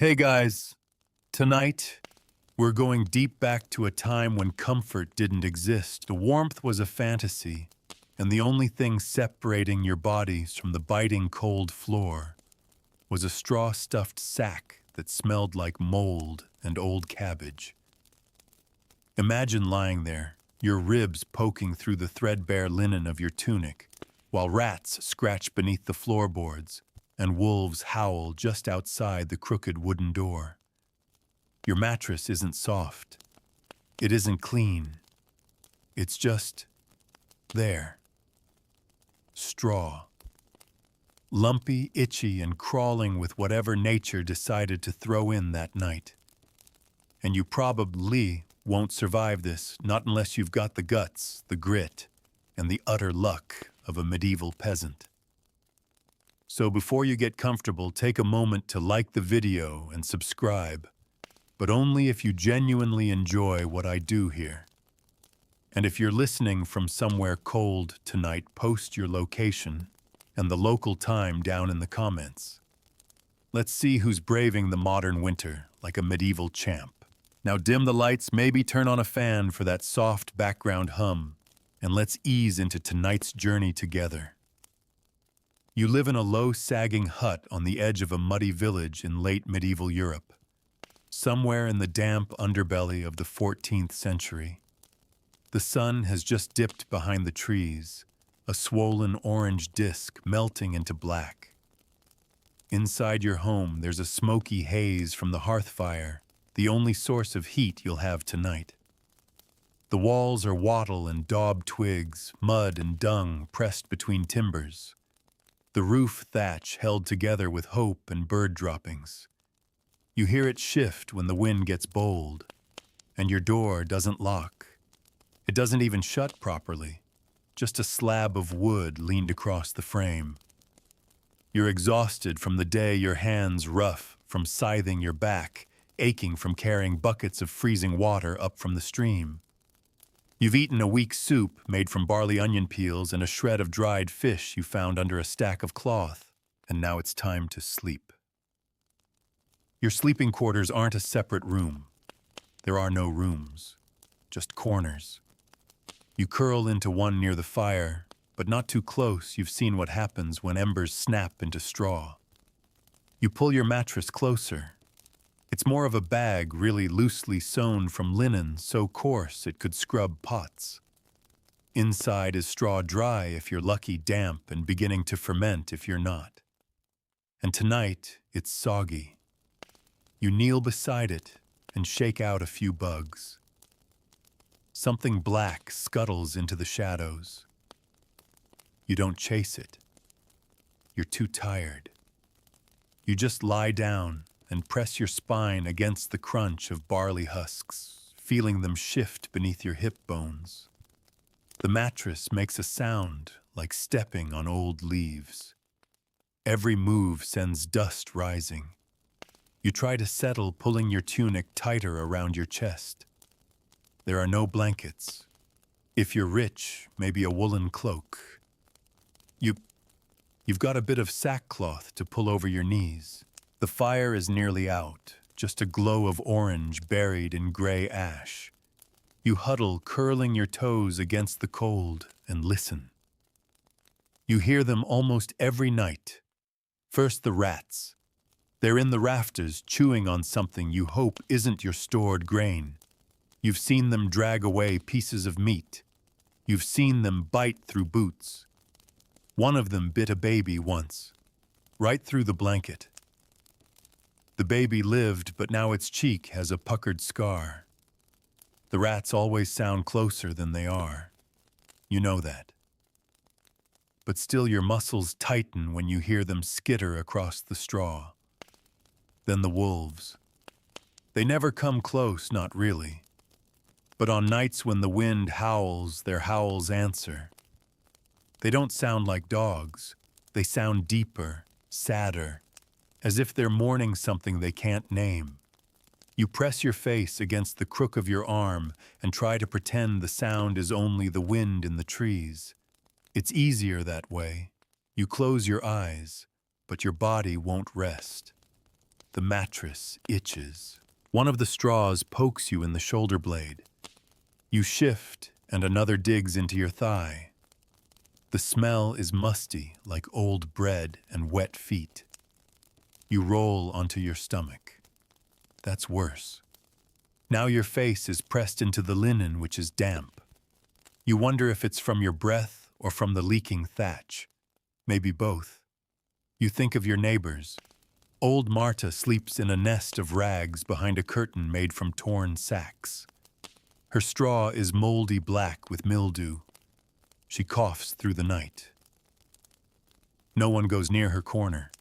Hey guys, tonight we're going deep back to a time when comfort didn't exist. The warmth was a fantasy, and the only thing separating your bodies from the biting cold floor was a straw-stuffed sack that smelled like mold and old cabbage. Imagine lying there, your ribs poking through the threadbare linen of your tunic, while rats scratch beneath the floorboards and wolves howl just outside the crooked wooden door. Your mattress isn't soft. It isn't clean. It's just there. Straw. Lumpy, itchy, and crawling with whatever nature decided to throw in that night. And you probably won't survive this, not unless you've got the guts, the grit, and the utter luck of a medieval peasant. So before you get comfortable, take a moment to like the video and subscribe, but only if you genuinely enjoy what I do here. And if you're listening from somewhere cold tonight, post your location and the local time down in the comments. Let's see who's braving the modern winter like a medieval champ. Now dim the lights, maybe turn on a fan for that soft background hum, and let's ease into tonight's journey together. You live in a low, sagging hut on the edge of a muddy village in late medieval Europe, somewhere in the damp underbelly of the 14th century. The sun has just dipped behind the trees, a swollen orange disk melting into black. Inside your home, there's a smoky haze from the hearth fire, the only source of heat you'll have tonight. The walls are wattle and daub twigs, mud and dung pressed between timbers. The roof thatch held together with hope and bird droppings. You hear it shift when the wind gets bold, and your door doesn't lock. It doesn't even shut properly, just a slab of wood leaned across the frame. You're exhausted from the day, your hands rough from scything your back, aching from carrying buckets of freezing water up from the stream. You've eaten a weak soup made from barley onion peels and a shred of dried fish you found under a stack of cloth, and now it's time to sleep. Your sleeping quarters aren't a separate room. There are no rooms, just corners. You curl into one near the fire, but not too close. You've seen what happens when embers snap into straw. You pull your mattress closer. It's more of a bag, really loosely sewn from linen so coarse it could scrub pots. Inside is straw dry if you're lucky, damp and beginning to ferment if you're not. And tonight, it's soggy. You kneel beside it and shake out a few bugs. Something black scuttles into the shadows. You don't chase it. You're too tired. You just lie down and press your spine against the crunch of barley husks, feeling them shift beneath your hip bones. The mattress makes a sound like stepping on old leaves. Every move sends dust rising. You try to settle, pulling your tunic tighter around your chest. There are no blankets. If you're rich, maybe a woolen cloak. You've got a bit of sackcloth to pull over your knees. The fire is nearly out, just a glow of orange buried in gray ash. You huddle, curling your toes against the cold, and listen. You hear them almost every night. First the rats. They're in the rafters, chewing on something you hope isn't your stored grain. You've seen them drag away pieces of meat. You've seen them bite through boots. One of them bit a baby once, right through the blanket. The baby lived, but now its cheek has a puckered scar. The rats always sound closer than they are. You know that. But still your muscles tighten when you hear them skitter across the straw. Then the wolves. They never come close, not really. But on nights when the wind howls, their howls answer. They don't sound like dogs. They sound deeper, sadder, as if they're mourning something they can't name. You press your face against the crook of your arm and try to pretend the sound is only the wind in the trees. It's easier that way. You close your eyes, but your body won't rest. The mattress itches. One of the straws pokes you in the shoulder blade. You shift, and another digs into your thigh. The smell is musty, like old bread and wet feet. You roll onto your stomach. That's worse. Now your face is pressed into the linen, which is damp. You wonder if it's from your breath or from the leaking thatch. Maybe both. You think of your neighbors. Old Marta sleeps in a nest of rags behind a curtain made from torn sacks. Her straw is moldy black with mildew. She coughs through the night. No one goes near her corner.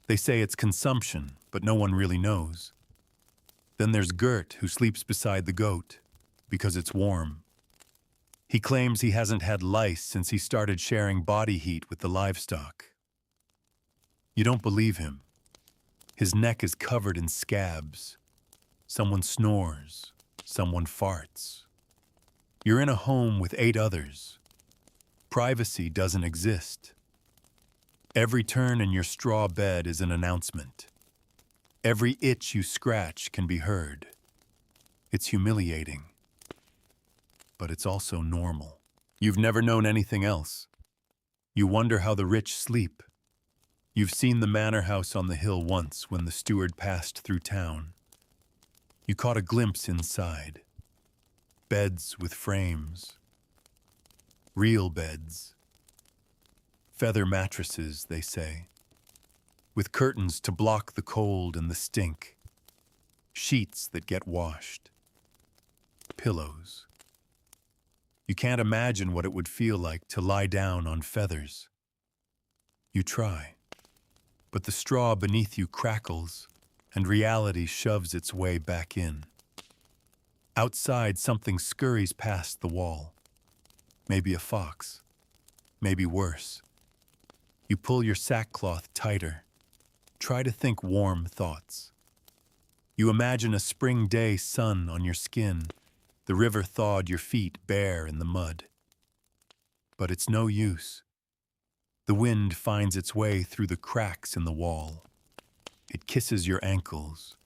They say it's consumption, but no one really knows. Then there's Gert, who sleeps beside the goat, because it's warm. He claims he hasn't had lice since he started sharing body heat with the livestock. You don't believe him. His neck is covered in scabs. Someone snores. Someone farts. You're in a home with 8 others. Privacy doesn't exist. Every turn in your straw bed is an announcement. Every itch you scratch can be heard. It's humiliating. But it's also normal. You've never known anything else. You wonder how the rich sleep. You've seen the manor house on the hill once when the steward passed through town. You caught a glimpse inside. Beds with frames. Real beds. Feather mattresses, they say. With curtains to block the cold and the stink. Sheets that get washed. Pillows. You can't imagine what it would feel like to lie down on feathers. You try. But the straw beneath you crackles, and reality shoves its way back in. Outside, something scurries past the wall. Maybe a fox. Maybe worse. You pull your sackcloth tighter. Try to think warm thoughts. You imagine a spring day sun on your skin, the river thawed your feet bare in the mud. But it's no use. The wind finds its way through the cracks in the wall. It kisses your ankles.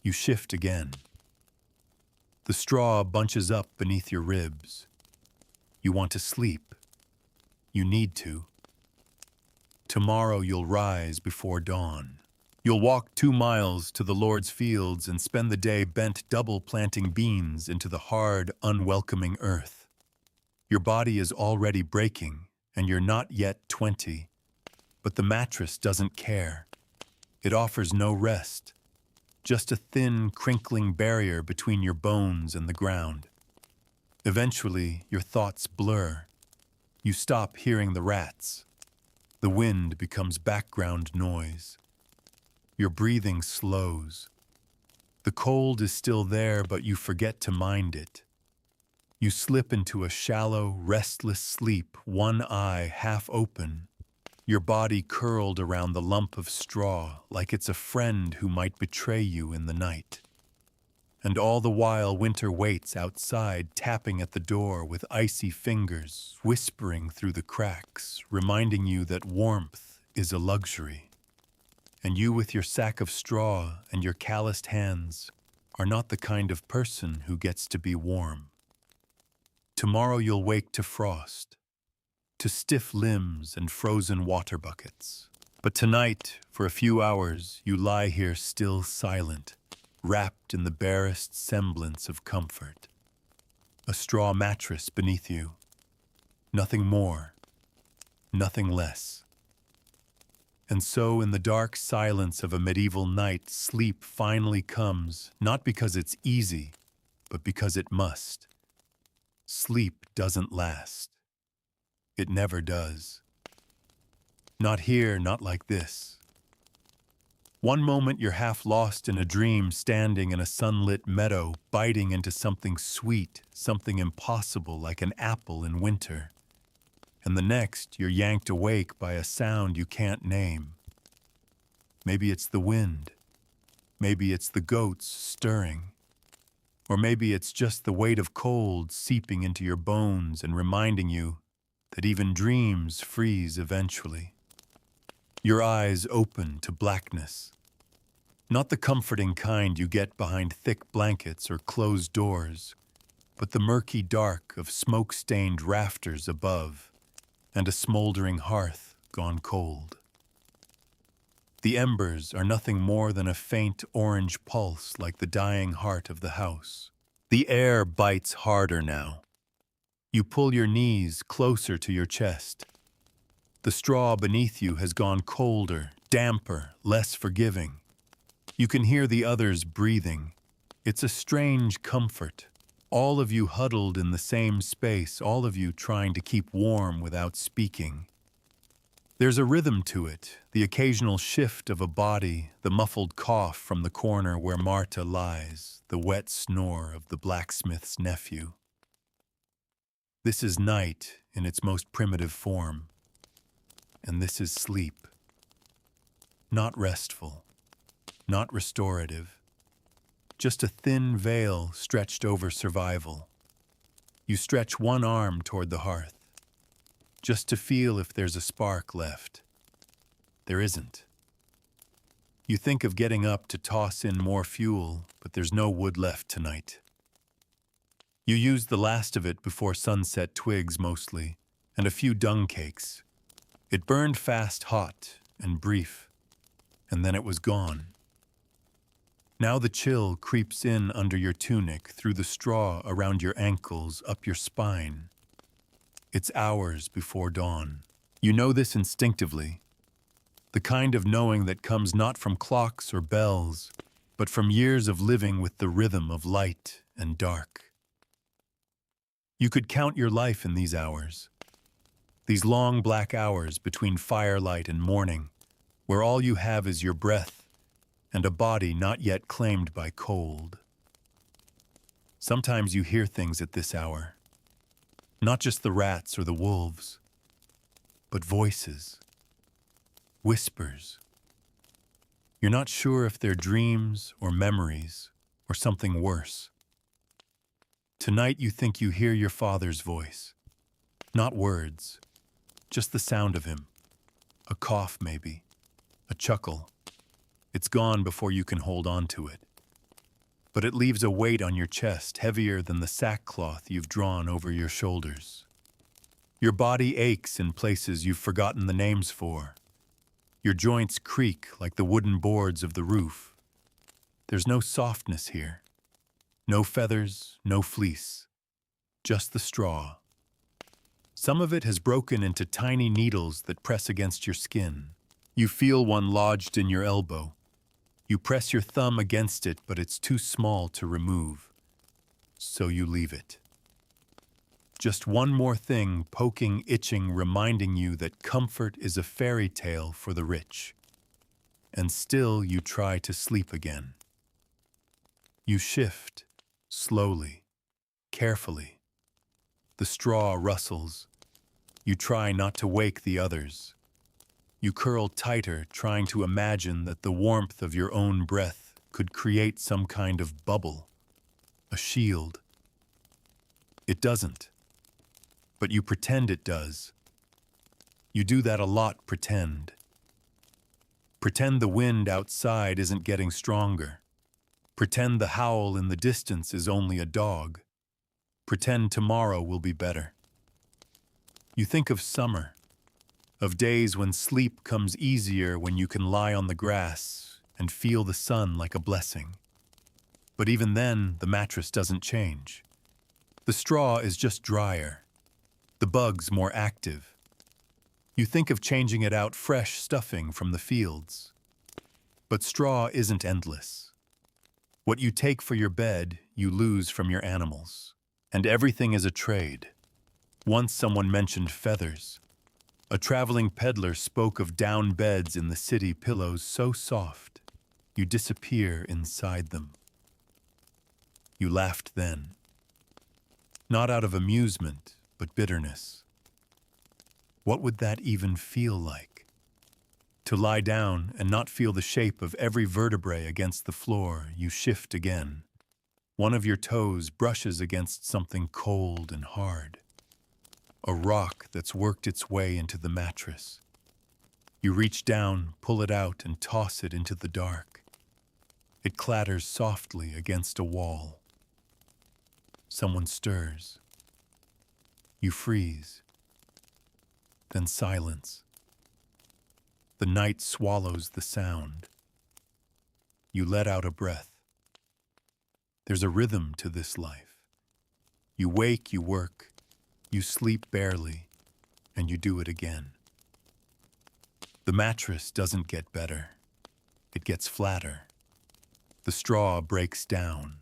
You shift again. The straw bunches up beneath your ribs. You want to sleep. You need to. Tomorrow you'll rise before dawn. You'll walk 2 miles to the Lord's fields and spend the day bent double planting beans into the hard, unwelcoming earth. Your body is already breaking, and you're not yet 20, but the mattress doesn't care. It offers no rest, just a thin, crinkling barrier between your bones and the ground. Eventually, your thoughts blur. You stop hearing the rats. The wind becomes background noise. Your breathing slows. The cold is still there, but you forget to mind it. You slip into a shallow, restless sleep, one eye half open, your body curled around the lump of straw like it's a friend who might betray you in the night. And all the while winter waits outside, tapping at the door with icy fingers, whispering through the cracks, reminding you that warmth is a luxury. And you with your sack of straw and your calloused hands are not the kind of person who gets to be warm. Tomorrow you'll wake to frost, to stiff limbs and frozen water buckets. But tonight, for a few hours, you lie here still silent, wrapped in the barest semblance of comfort. A straw mattress beneath you. Nothing more, nothing less. And so in the dark silence of a medieval night, sleep finally comes, not because it's easy, but because it must. Sleep doesn't last. It never does. Not here, not like this. One moment you're half lost in a dream, standing in a sunlit meadow, biting into something sweet, something impossible like an apple in winter. And the next, you're yanked awake by a sound you can't name. Maybe it's the wind. Maybe it's the goats stirring. Or maybe it's just the weight of cold seeping into your bones and reminding you that even dreams freeze eventually. Your eyes open to blackness. Not the comforting kind you get behind thick blankets or closed doors, but the murky dark of smoke-stained rafters above and a smoldering hearth gone cold. The embers are nothing more than a faint orange pulse like the dying heart of the house. The air bites harder now. You pull your knees closer to your chest. The straw beneath you has gone colder, damper, less forgiving. You can hear the others breathing. It's a strange comfort. All of you huddled in the same space, all of you trying to keep warm without speaking. There's a rhythm to it, the occasional shift of a body, the muffled cough from the corner where Marta lies, the wet snore of the blacksmith's nephew. This is night in its most primitive form, and this is sleep. Not restful, not restorative, just a thin veil stretched over survival. You stretch one arm toward the hearth, just to feel if there's a spark left. There isn't. You think of getting up to toss in more fuel, but there's no wood left tonight. You use the last of it before sunset twigs mostly, and a few dung cakes. It burned fast, hot, and brief, and then it was gone. Now the chill creeps in under your tunic, through the straw around your ankles, up your spine. It's hours before dawn. You know this instinctively, the kind of knowing that comes not from clocks or bells, but from years of living with the rhythm of light and dark. You could count your life in these hours, these long black hours between firelight and morning, where all you have is your breath and a body not yet claimed by cold. Sometimes you hear things at this hour, not just the rats or the wolves, but voices, whispers. You're not sure if they're dreams or memories or something worse. Tonight you think you hear your father's voice, not words, just the sound of him, a cough maybe, a chuckle. It's gone before you can hold on to it. But it leaves a weight on your chest heavier than the sackcloth you've drawn over your shoulders. Your body aches in places you've forgotten the names for. Your joints creak like the wooden boards of the roof. There's no softness here. No feathers, no fleece. Just the straw. Some of it has broken into tiny needles that press against your skin. You feel one lodged in your elbow. You press your thumb against it, but it's too small to remove. So you leave it. Just one more thing poking, itching, reminding you that comfort is a fairy tale for the rich. And still you try to sleep again. You shift, slowly, carefully. The straw rustles. You try not to wake the others. You curl tighter, trying to imagine that the warmth of your own breath could create some kind of bubble, a shield. It doesn't, but you pretend it does. You do that a lot, pretend. Pretend the wind outside isn't getting stronger. Pretend the howl in the distance is only a dog. Pretend tomorrow will be better. You think of summer, of days when sleep comes easier when you can lie on the grass and feel the sun like a blessing. But even then, the mattress doesn't change. The straw is just drier, the bugs more active. You think of changing it out fresh stuffing from the fields. But straw isn't endless. What you take for your bed, you lose from your animals. And everything is a trade. Once someone mentioned feathers. A traveling peddler spoke of down beds in the city, pillows so soft, you disappear inside them. You laughed then. Not out of amusement, but bitterness. What would that even feel like? To lie down and not feel the shape of every vertebrae against the floor, you shift again. One of your toes brushes against something cold and hard. A rock that's worked its way into the mattress. You reach down, pull it out, and toss it into the dark. It clatters softly against a wall. Someone stirs. You freeze. Then silence. The night swallows the sound. You let out a breath. There's a rhythm to this life. You wake, you work, you sleep barely, and you do it again. The mattress doesn't get better. It gets flatter. The straw breaks down.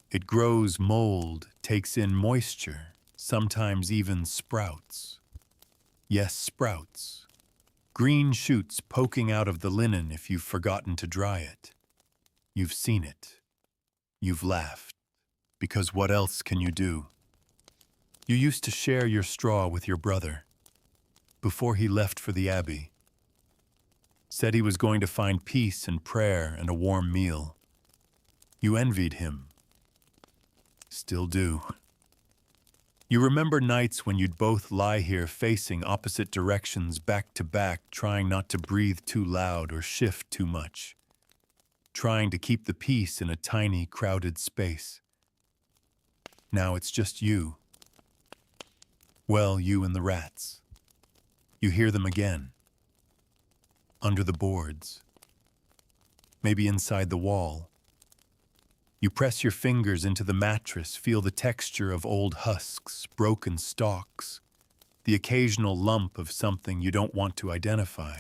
It grows mold, takes in moisture, sometimes even sprouts. Yes, sprouts. Green shoots poking out of the linen if you've forgotten to dry it. You've seen it. You've laughed. Because what else can you do? You used to share your straw with your brother before he left for the abbey. Said he was going to find peace and prayer and a warm meal. You envied him. Still do. You remember nights when you'd both lie here facing opposite directions back to back, trying not to breathe too loud or shift too much, trying to keep the peace in a tiny, crowded space. Now it's just you. Well, you and the rats. You hear them again. Under the boards. Maybe inside the wall. You press your fingers into the mattress, feel the texture of old husks, broken stalks, the occasional lump of something you don't want to identify.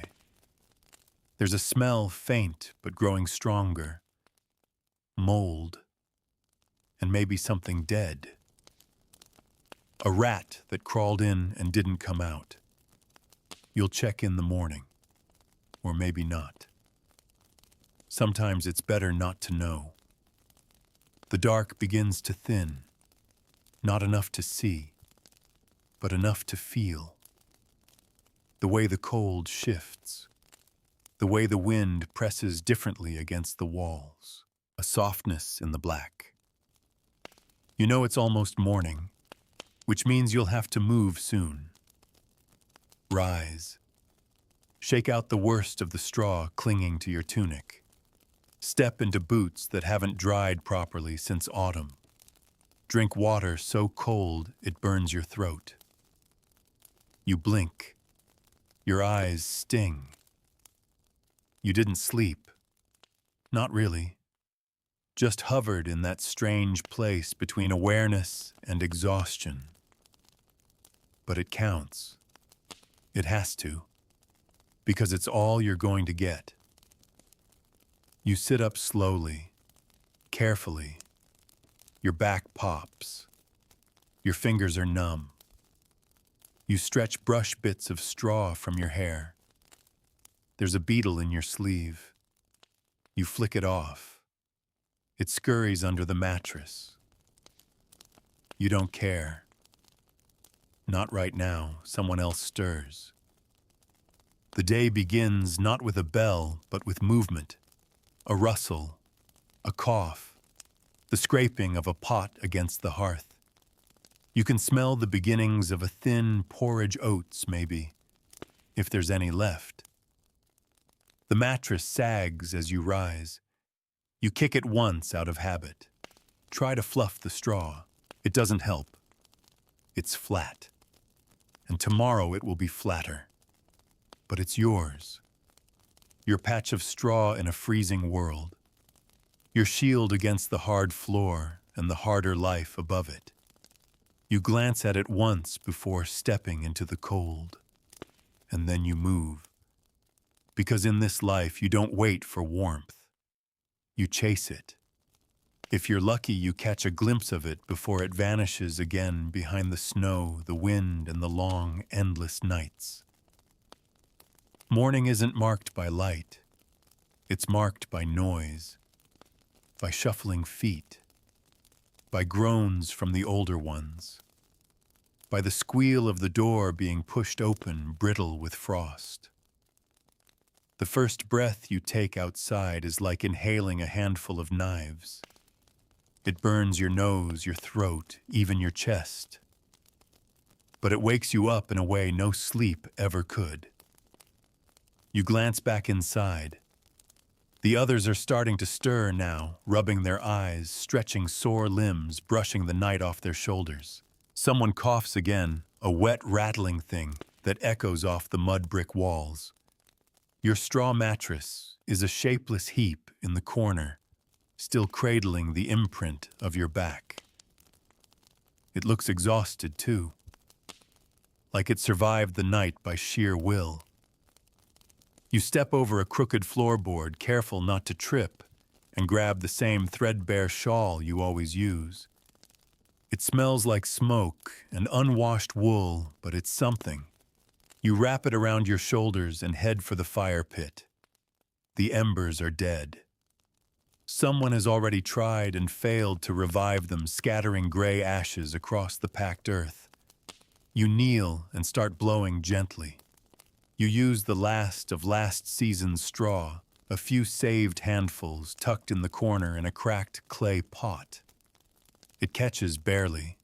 There's a smell, faint but growing stronger. Mold. And maybe something dead. A rat that crawled in and didn't come out. You'll check in the morning. Or maybe not. Sometimes it's better not to know. The dark begins to thin. Not enough to see, but enough to feel. The way the cold shifts. The way the wind presses differently against the walls. A softness in the black. You know it's almost morning, which means you'll have to move soon. Rise. Shake out the worst of the straw clinging to your tunic. Step into boots that haven't dried properly since autumn. Drink water so cold it burns your throat. You blink. Your eyes sting. You didn't sleep. Not really. Just hovered in that strange place between awareness and exhaustion. But it counts. It has to. Because it's all you're going to get. You sit up slowly, carefully. Your back pops. Your fingers are numb. You stretch brush bits of straw from your hair. There's a beetle in your sleeve. You flick it off. It scurries under the mattress. You don't care. Not right now. Someone else stirs. The day begins not with a bell, but with movement, a rustle, a cough, the scraping of a pot against the hearth. You can smell the beginnings of a thin porridge oats, maybe, if there's any left. The mattress sags as you rise. You kick it once out of habit. Try to fluff the straw. It doesn't help. It's flat. And tomorrow it will be flatter. But it's yours. Your patch of straw in a freezing world. Your shield against the hard floor and the harder life above it. You glance at it once before stepping into the cold. And then you move. Because in this life you don't wait for warmth. You chase it. If you're lucky, you catch a glimpse of it before it vanishes again behind the snow, the wind, and the long, endless nights. Morning isn't marked by light. It's marked by noise, by shuffling feet, by groans from the older ones, by the squeal of the door being pushed open, brittle with frost. The first breath you take outside is like inhaling a handful of knives. It burns your nose, your throat, even your chest. But it wakes you up in a way no sleep ever could. You glance back inside. The others are starting to stir now, rubbing their eyes, stretching sore limbs, brushing the night off their shoulders. Someone coughs again, a wet, rattling thing that echoes off the mud brick walls. Your straw mattress is a shapeless heap in the corner, still cradling the imprint of your back. It looks exhausted, too, like it survived the night by sheer will. You step over a crooked floorboard, careful not to trip, and grab the same threadbare shawl you always use. It smells like smoke and unwashed wool, but it's something. You wrap it around your shoulders and head for the fire pit. The embers are dead. Someone has already tried and failed to revive them, scattering gray ashes across the packed earth. You kneel and start blowing gently. You use the last of last season's straw, a few saved handfuls tucked in the corner in a cracked clay pot. It catches barely,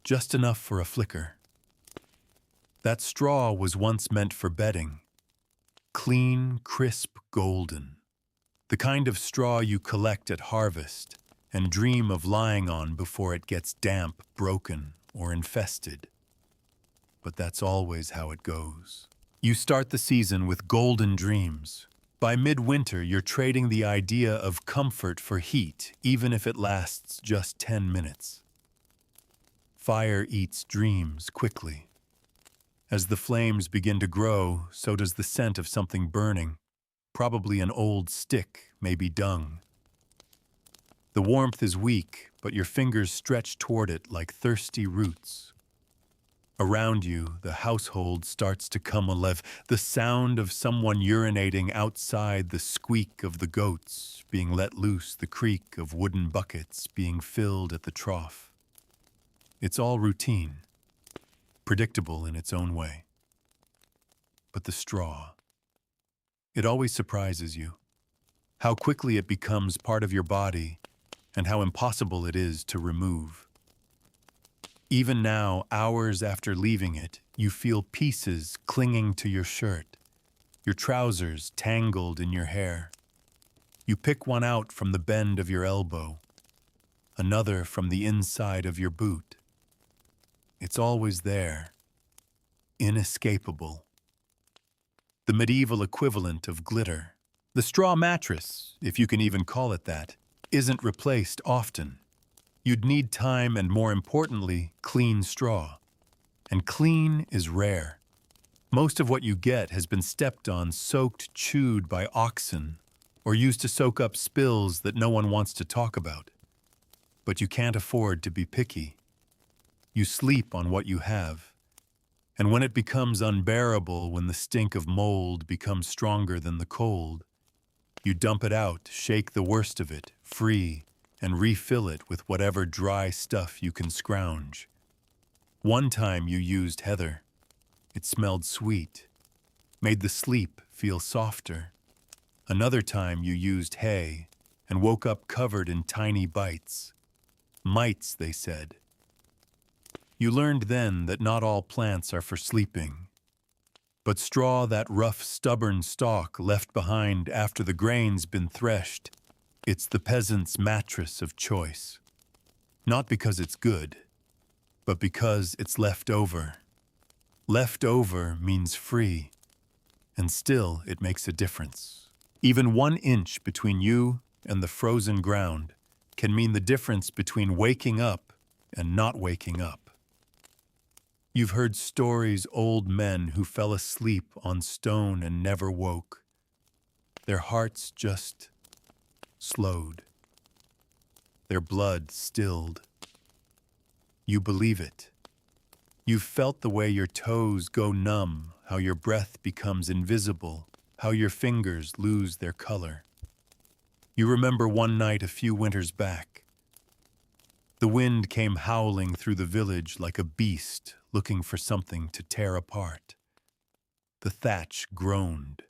just enough for a flicker. That straw was once meant for bedding. Clean, crisp, golden. The kind of straw you collect at harvest and dream of lying on before it gets damp, broken, or infested. But that's always how it goes. You start the season with golden dreams. By midwinter, you're trading the idea of comfort for heat, even if it lasts just 10 minutes. Fire eats dreams quickly. As the flames begin to grow, so does the scent of something burning, probably an old stick, maybe dung. The warmth is weak, but your fingers stretch toward it like thirsty roots. Around you, the household starts to come alive. The sound of someone urinating outside, the squeak of the goats being let loose, the creak of wooden buckets being filled at the trough. It's all routine, predictable in its own way. But the straw, it always surprises you. How quickly it becomes part of your body and how impossible it is to remove. Even now, hours after leaving it, you feel pieces clinging to your shirt, your trousers tangled in your hair. You pick one out from the bend of your elbow, another from the inside of your boot. It's always there, inescapable. The medieval equivalent of glitter. The straw mattress, if you can even call it that, isn't replaced often. You'd need time and, more importantly, clean straw. And clean is rare. Most of what you get has been stepped on, soaked, chewed by oxen, or used to soak up spills that no one wants to talk about. But you can't afford to be picky. You sleep on what you have. And when it becomes unbearable, when the stink of mold becomes stronger than the cold, you dump it out, shake the worst of it free, and refill it with whatever dry stuff you can scrounge. One time you used heather. It smelled sweet, made the sleep feel softer. Another time you used hay and woke up covered in tiny bites. Mites, they said. You learned then that not all plants are for sleeping. But straw, that rough, stubborn stalk left behind after the grain's been threshed, it's the peasant's mattress of choice. Not because it's good, but because it's left over. Left over means free, and still it makes a difference. Even 1 inch between you and the frozen ground can mean the difference between waking up and not waking up. You've heard stories, old men who fell asleep on stone and never woke. Their hearts just slowed. Their blood stilled. You believe it. You've felt the way your toes go numb, how your breath becomes invisible, how your fingers lose their color. You remember one night a few winters back. The wind came howling through the village like a beast looking for something to tear apart. The thatch groaned.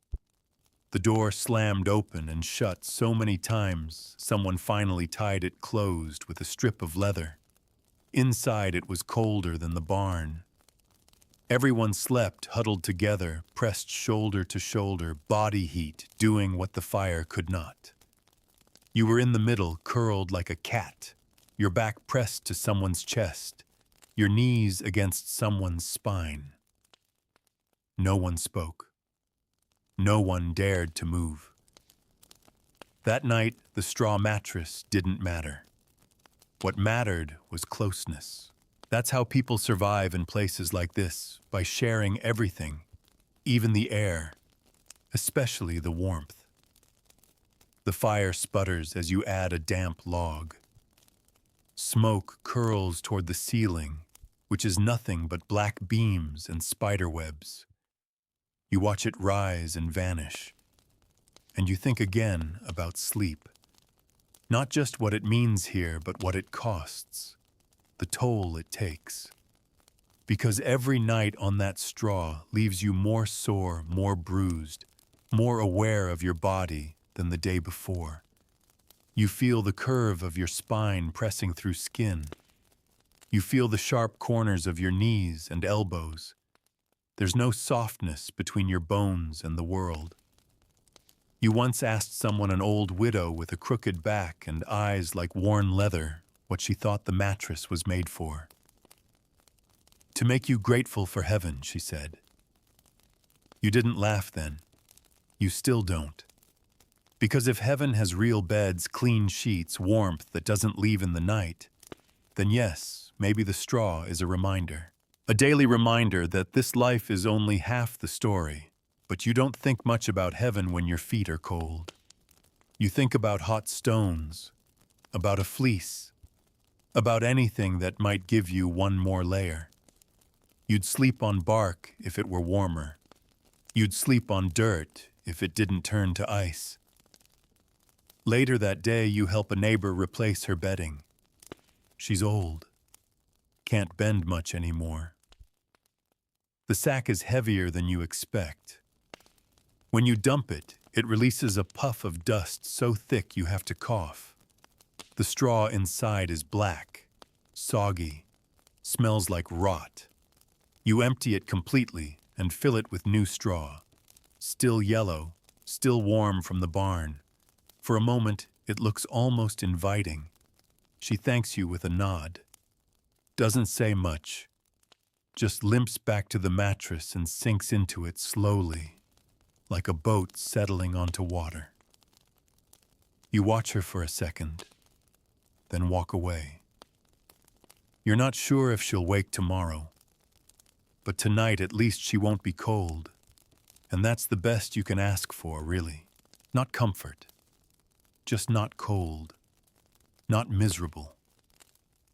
The door slammed open and shut so many times, someone finally tied it closed with a strip of leather. Inside it was colder than the barn. Everyone slept huddled together, pressed shoulder to shoulder, body heat, doing what the fire could not. You were in the middle, curled like a cat, your back pressed to someone's chest, your knees against someone's spine. No one spoke. No one dared to move. That night, the straw mattress didn't matter. What mattered was closeness. That's how people survive in places like this, by sharing everything, even the air, especially the warmth. The fire sputters as you add a damp log. Smoke curls toward the ceiling, which is nothing but black beams and spider webs. You watch it rise and vanish, and you think again about sleep. Not just what it means here, but what it costs, the toll it takes. Because every night on that straw leaves you more sore, more bruised, more aware of your body than the day before. You feel the curve of your spine pressing through skin. You feel the sharp corners of your knees and elbows. There's no softness between your bones and the world. You once asked someone, an old widow with a crooked back and eyes like worn leather, what she thought the mattress was made for. To make you grateful for heaven, she said. You didn't laugh then. You still don't. Because if heaven has real beds, clean sheets, warmth that doesn't leave in the night, then yes, maybe the straw is a reminder. A daily reminder that this life is only half the story, but you don't think much about heaven when your feet are cold. You think about hot stones, about a fleece, about anything that might give you one more layer. You'd sleep on bark if it were warmer. You'd sleep on dirt if it didn't turn to ice. Later that day, you help a neighbor replace her bedding. She's old, can't bend much anymore. The sack is heavier than you expect. When you dump it, it releases a puff of dust so thick you have to cough. The straw inside is black, soggy, smells like rot. You empty it completely and fill it with new straw. Still yellow, still warm from the barn. For a moment, it looks almost inviting. She thanks you with a nod. Doesn't say much. Just limps back to the mattress and sinks into it slowly, like a boat settling onto water. You watch her for a second, then walk away. You're not sure if she'll wake tomorrow, but tonight at least she won't be cold, and that's the best you can ask for, really. Not comfort, just not cold, not miserable.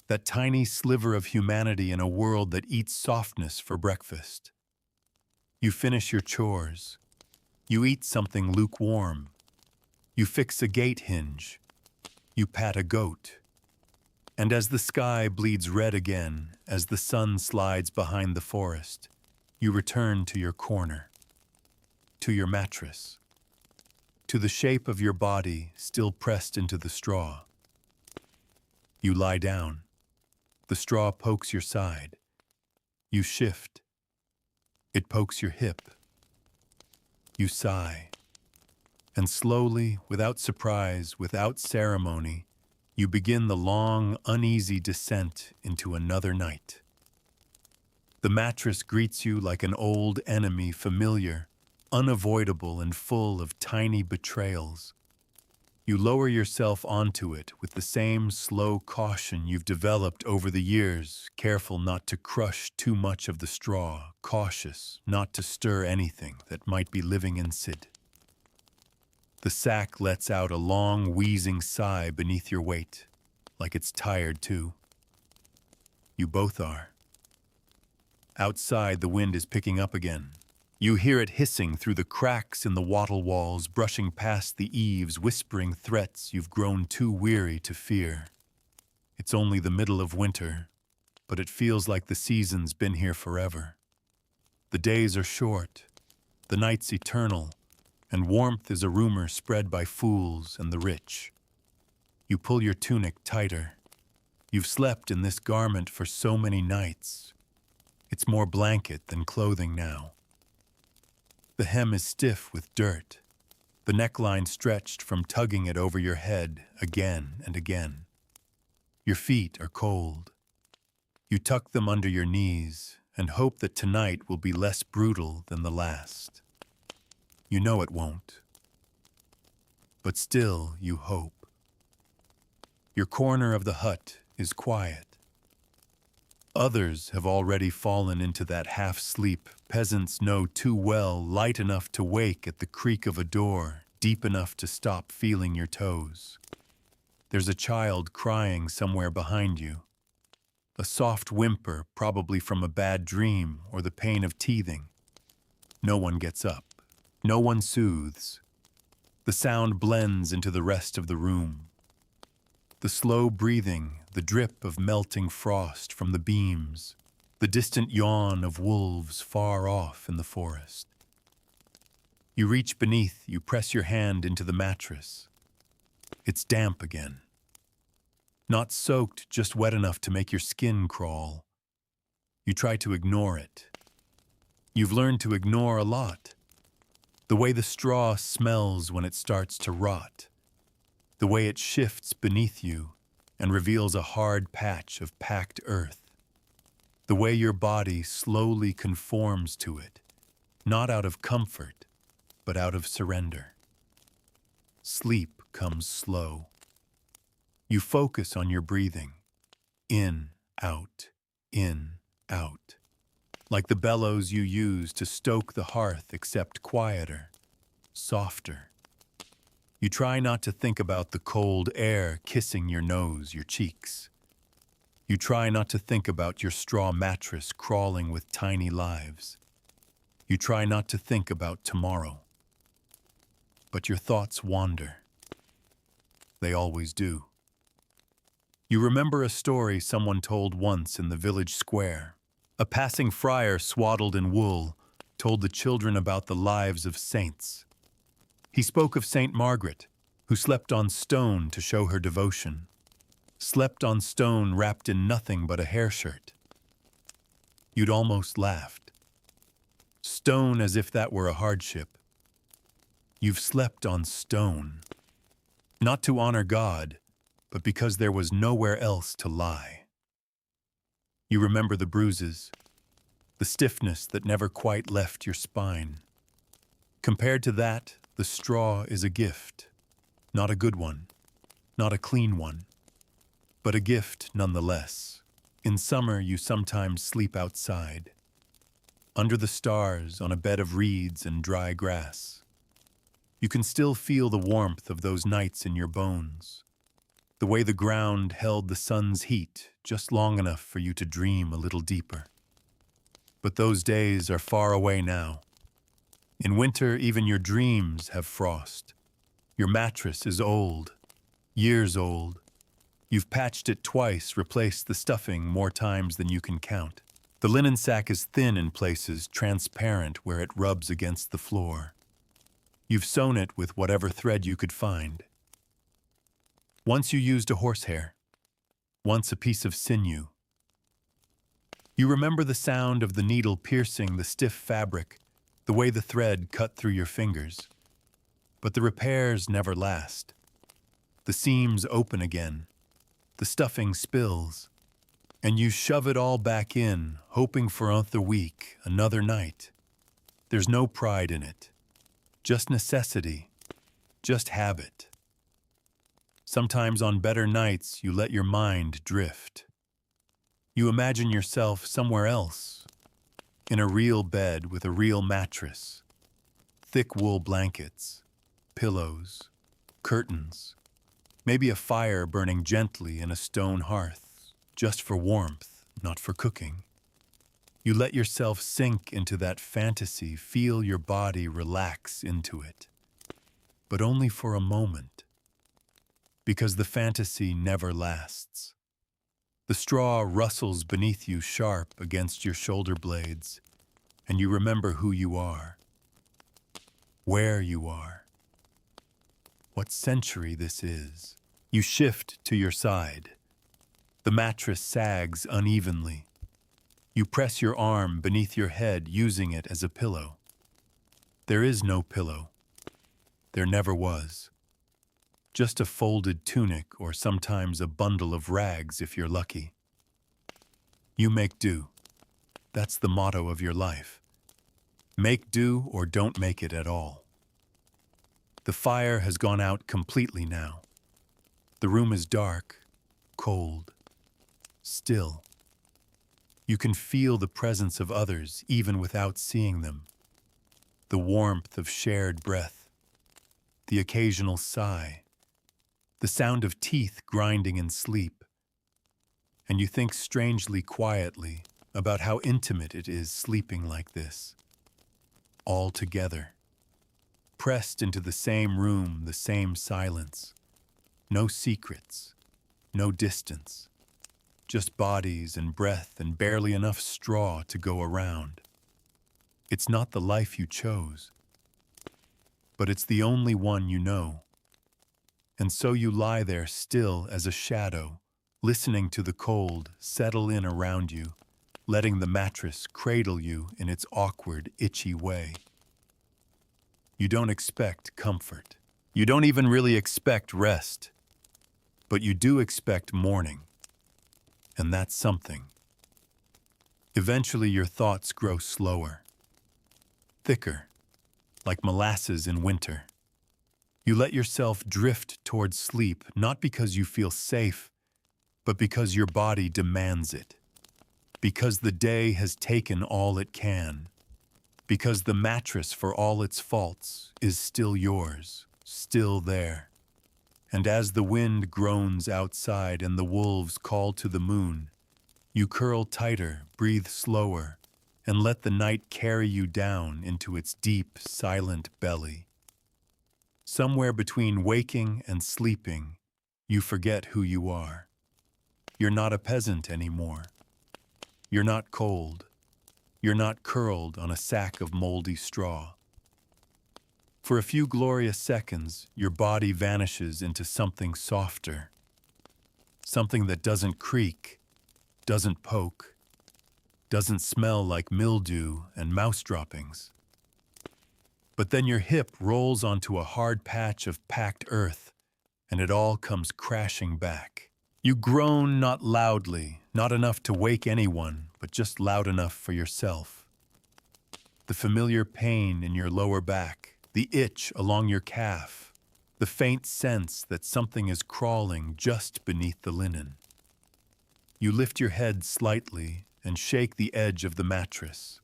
That tiny sliver of humanity in a world that eats softness for breakfast. You finish your chores. You eat something lukewarm. You fix a gate hinge. You pat a goat. And as the sky bleeds red again, as the sun slides behind the forest, you return to your corner, to your mattress, to the shape of your body still pressed into the straw. You lie down. The straw pokes your side. You shift. It pokes your hip. You sigh. And slowly, without surprise, without ceremony, you begin the long, uneasy descent into another night. The mattress greets you like an old enemy, familiar, unavoidable, and full of tiny betrayals. You lower yourself onto it with the same slow caution you've developed over the years, careful not to crush too much of the straw, cautious not to stir anything that might be living in Sid. The sack lets out a long, wheezing sigh beneath your weight, like it's tired too. You both are. Outside, the wind is picking up again. You hear it hissing through the cracks in the wattle walls, brushing past the eaves, whispering threats you've grown too weary to fear. It's only the middle of winter, but it feels like the season's been here forever. The days are short, the nights eternal, and warmth is a rumor spread by fools and the rich. You pull your tunic tighter. You've slept in this garment for so many nights. It's more blanket than clothing now. The hem is stiff with dirt, the neckline stretched from tugging it over your head again and again. Your feet are cold. You tuck them under your knees and hope that tonight will be less brutal than the last. You know it won't. But still you hope. Your corner of the hut is quiet. Others have already fallen into that half-sleep peasants know too well, light enough to wake at the creak of a door, deep enough to stop feeling your toes. There's a child crying somewhere behind you. A soft whimper, probably from a bad dream or the pain of teething. No one gets up. No one soothes. The sound blends into the rest of the room. The slow breathing, the drip of melting frost from the beams, the distant yawn of wolves far off in the forest. You reach beneath, you press your hand into the mattress. It's damp again. Not soaked, just wet enough to make your skin crawl. You try to ignore it. You've learned to ignore a lot. The way the straw smells when it starts to rot. The way it shifts beneath you and reveals a hard patch of packed earth. The way your body slowly conforms to it, not out of comfort, but out of surrender. Sleep comes slow. You focus on your breathing. In, out, like the bellows you use to stoke the hearth, except quieter, softer. You try not to think about the cold air kissing your nose, your cheeks. You try not to think about your straw mattress crawling with tiny lives. You try not to think about tomorrow. But your thoughts wander. They always do. You remember a story someone told once in the village square. A passing friar swaddled in wool told the children about the lives of saints. He spoke of Saint Margaret, who slept on stone to show her devotion. Slept on stone wrapped in nothing but a hair shirt. You'd almost laughed. Stone as if that were a hardship. You've slept on stone. Not to honor God, but because there was nowhere else to lie. You remember the bruises, the stiffness that never quite left your spine. Compared to that, the straw is a gift. Not a good one, not a clean one, but a gift nonetheless. In summer, you sometimes sleep outside, under the stars on a bed of reeds and dry grass. You can still feel the warmth of those nights in your bones, the way the ground held the sun's heat just long enough for you to dream a little deeper. But those days are far away now. In winter, even your dreams have frost. Your mattress is old, years old. You've patched it twice, replaced the stuffing more times than you can count. The linen sack is thin in places, transparent where it rubs against the floor. You've sewn it with whatever thread you could find. Once you used a horsehair, once a piece of sinew. You remember the sound of the needle piercing the stiff fabric, the way the thread cut through your fingers. But the repairs never last. The seams open again, the stuffing spills, and you shove it all back in, hoping for another week, another night. There's no pride in it, just necessity, just habit. Sometimes on better nights, you let your mind drift. You imagine yourself somewhere else, in a real bed with a real mattress, thick wool blankets, pillows, curtains, maybe a fire burning gently in a stone hearth, just for warmth, not for cooking. You let yourself sink into that fantasy, feel your body relax into it, but only for a moment. Because the fantasy never lasts. The straw rustles beneath you sharp against your shoulder blades, and you remember who you are, where you are, what century this is. You shift to your side. The mattress sags unevenly. You press your arm beneath your head, using it as a pillow. There is no pillow. There never was. Just a folded tunic or sometimes a bundle of rags if you're lucky. You make do. That's the motto of your life. Make do or don't make it at all. The fire has gone out completely now. The room is dark, cold, still. You can feel the presence of others even without seeing them. The warmth of shared breath, the occasional sigh, the sound of teeth grinding in sleep. And you think strangely quietly about how intimate it is sleeping like this. All together, pressed into the same room, the same silence. No secrets, no distance. Just bodies and breath and barely enough straw to go around. It's not the life you chose, but it's the only one you know. And so you lie there still as a shadow, listening to the cold settle in around you, letting the mattress cradle you in its awkward, itchy way. You don't expect comfort. You don't even really expect rest. But you do expect morning. And that's something. Eventually your thoughts grow slower, thicker, like molasses in winter. You let yourself drift towards sleep, not because you feel safe, but because your body demands it. Because the day has taken all it can. Because the mattress, for all its faults, is still yours, still there. And as the wind groans outside and the wolves call to the moon, you curl tighter, breathe slower, and let the night carry you down into its deep, silent belly. Somewhere between waking and sleeping, you forget who you are. You're not a peasant anymore. You're not cold. You're not curled on a sack of moldy straw. For a few glorious seconds, your body vanishes into something softer. Something that doesn't creak, doesn't poke, doesn't smell like mildew and mouse droppings. But then your hip rolls onto a hard patch of packed earth, and it all comes crashing back. You groan not loudly, not enough to wake anyone, but just loud enough for yourself. The familiar pain in your lower back, the itch along your calf, the faint sense that something is crawling just beneath the linen. You lift your head slightly and shake the edge of the mattress.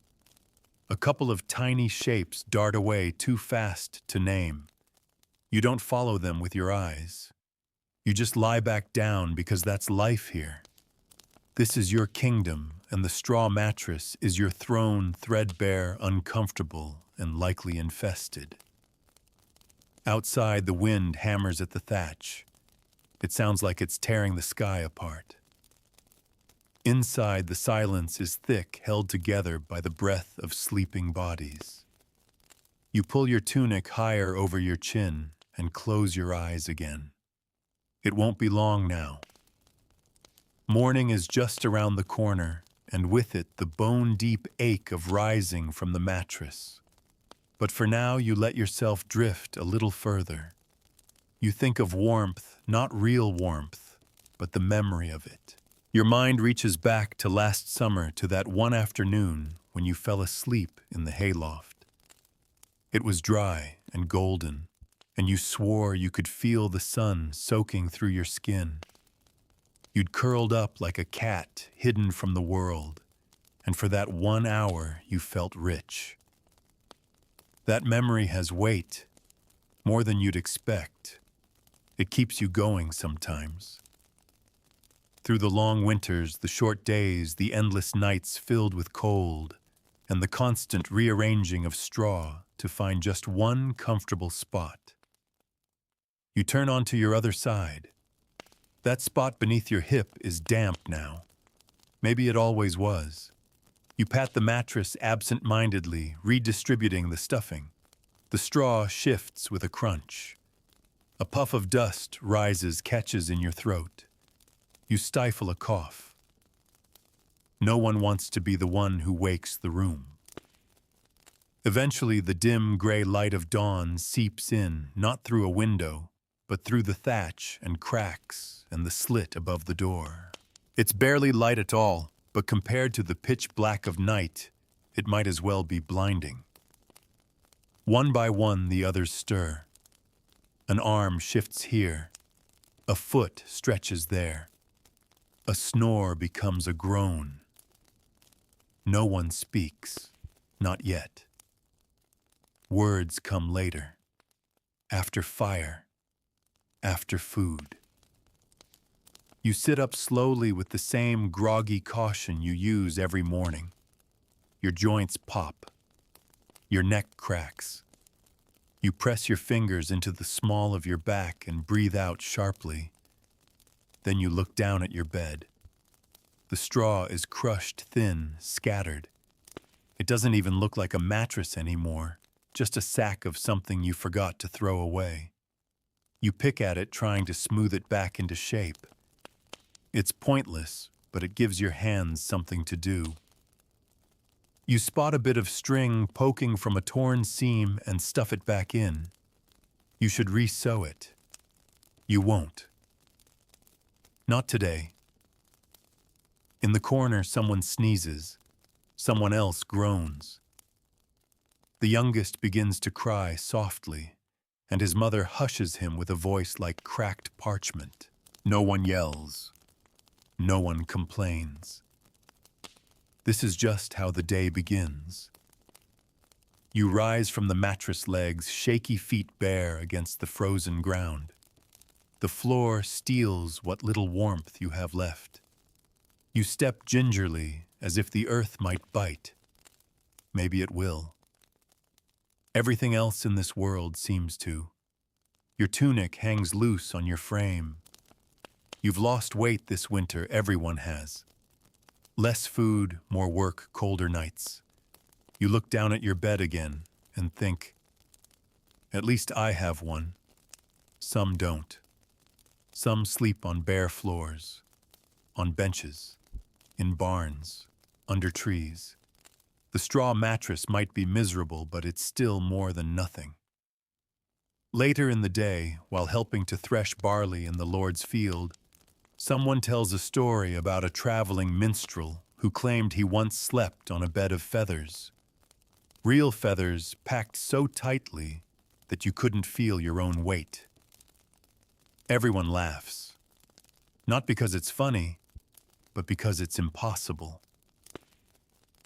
A couple of tiny shapes dart away too fast to name. You don't follow them with your eyes. You just lie back down because that's life here. This is your kingdom, and the straw mattress is your throne, threadbare, uncomfortable, and likely infested. Outside, the wind hammers at the thatch. It sounds like it's tearing the sky apart. Inside, the silence is thick, held together by the breath of sleeping bodies. You pull your tunic higher over your chin and close your eyes again. It won't be long now. Morning is just around the corner, and with it the bone-deep ache of rising from the mattress. But for now, you let yourself drift a little further. You think of warmth, not real warmth, but the memory of it. Your mind reaches back to last summer, to that one afternoon when you fell asleep in the hayloft. It was dry and golden, and you swore you could feel the sun soaking through your skin. You'd curled up like a cat hidden from the world, and for that 1 hour you felt rich. That memory has weight, more than you'd expect. It keeps you going sometimes. Through the long winters, the short days, the endless nights filled with cold, and the constant rearranging of straw to find just one comfortable spot. You turn onto your other side. That spot beneath your hip is damp now. Maybe it always was. You pat the mattress absent-mindedly, redistributing the stuffing. The straw shifts with a crunch. A puff of dust rises, catches in your throat. You stifle a cough. No one wants to be the one who wakes the room. Eventually, the dim gray light of dawn seeps in, not through a window, but through the thatch and cracks and the slit above the door. It's barely light at all, but compared to the pitch black of night, it might as well be blinding. One by one, the others stir. An arm shifts here. A foot stretches there. A snore becomes a groan. No one speaks, not yet. Words come later, after fire, after food. You sit up slowly with the same groggy caution you use every morning. Your joints pop. Your neck cracks. You press your fingers into the small of your back and breathe out sharply. Then you look down at your bed. The straw is crushed thin, scattered. It doesn't even look like a mattress anymore, just a sack of something you forgot to throw away. You pick at it, trying to smooth it back into shape. It's pointless, but it gives your hands something to do. You spot a bit of string poking from a torn seam and stuff it back in. You should re-sew it. You won't. Not today. In the corner, someone sneezes. Someone else groans. The youngest begins to cry softly, and his mother hushes him with a voice like cracked parchment. No one yells. No one complains. This is just how the day begins. You rise from the mattress legs, shaky feet bare against the frozen ground. The floor steals what little warmth you have left. You step gingerly, as if the earth might bite. Maybe it will. Everything else in this world seems to. Your tunic hangs loose on your frame. You've lost weight this winter, everyone has. Less food, more work, colder nights. You look down at your bed again and think, at least I have one. Some don't. Some sleep on bare floors, on benches, in barns, under trees. The straw mattress might be miserable, but it's still more than nothing. Later in the day, while helping to thresh barley in the Lord's field, someone tells a story about a traveling minstrel who claimed he once slept on a bed of feathers. Real feathers packed so tightly that you couldn't feel your own weight. Everyone laughs. Not because it's funny, but because it's impossible.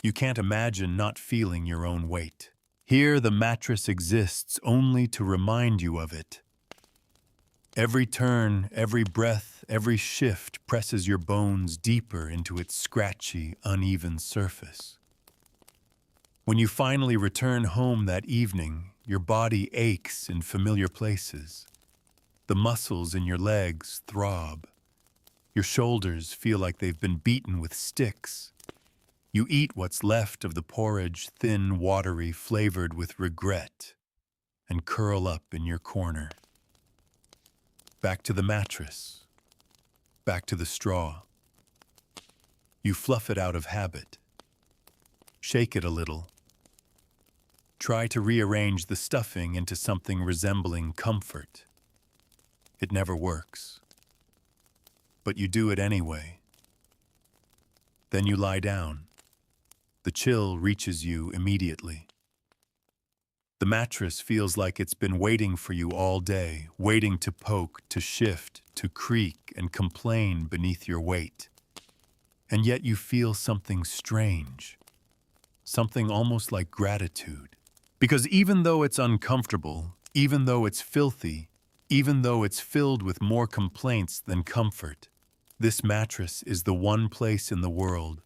You can't imagine not feeling your own weight. Here, the mattress exists only to remind you of it. Every turn, every breath, every shift presses your bones deeper into its scratchy, uneven surface. When you finally return home that evening, your body aches in familiar places. The muscles in your legs throb. Your shoulders feel like they've been beaten with sticks. You eat what's left of the porridge, thin, watery, flavored with regret, and curl up in your corner. Back to the mattress. Back to the straw. You fluff it out of habit. Shake it a little. Try to rearrange the stuffing into something resembling comfort. It never works. But you do it anyway. Then you lie down. The chill reaches you immediately. The mattress feels like it's been waiting for you all day, waiting to poke, to shift, to creak and complain beneath your weight. And yet you feel something strange, something almost like gratitude. Because even though it's uncomfortable, even though it's filthy, even though it's filled with more complaints than comfort, this mattress is the one place in the world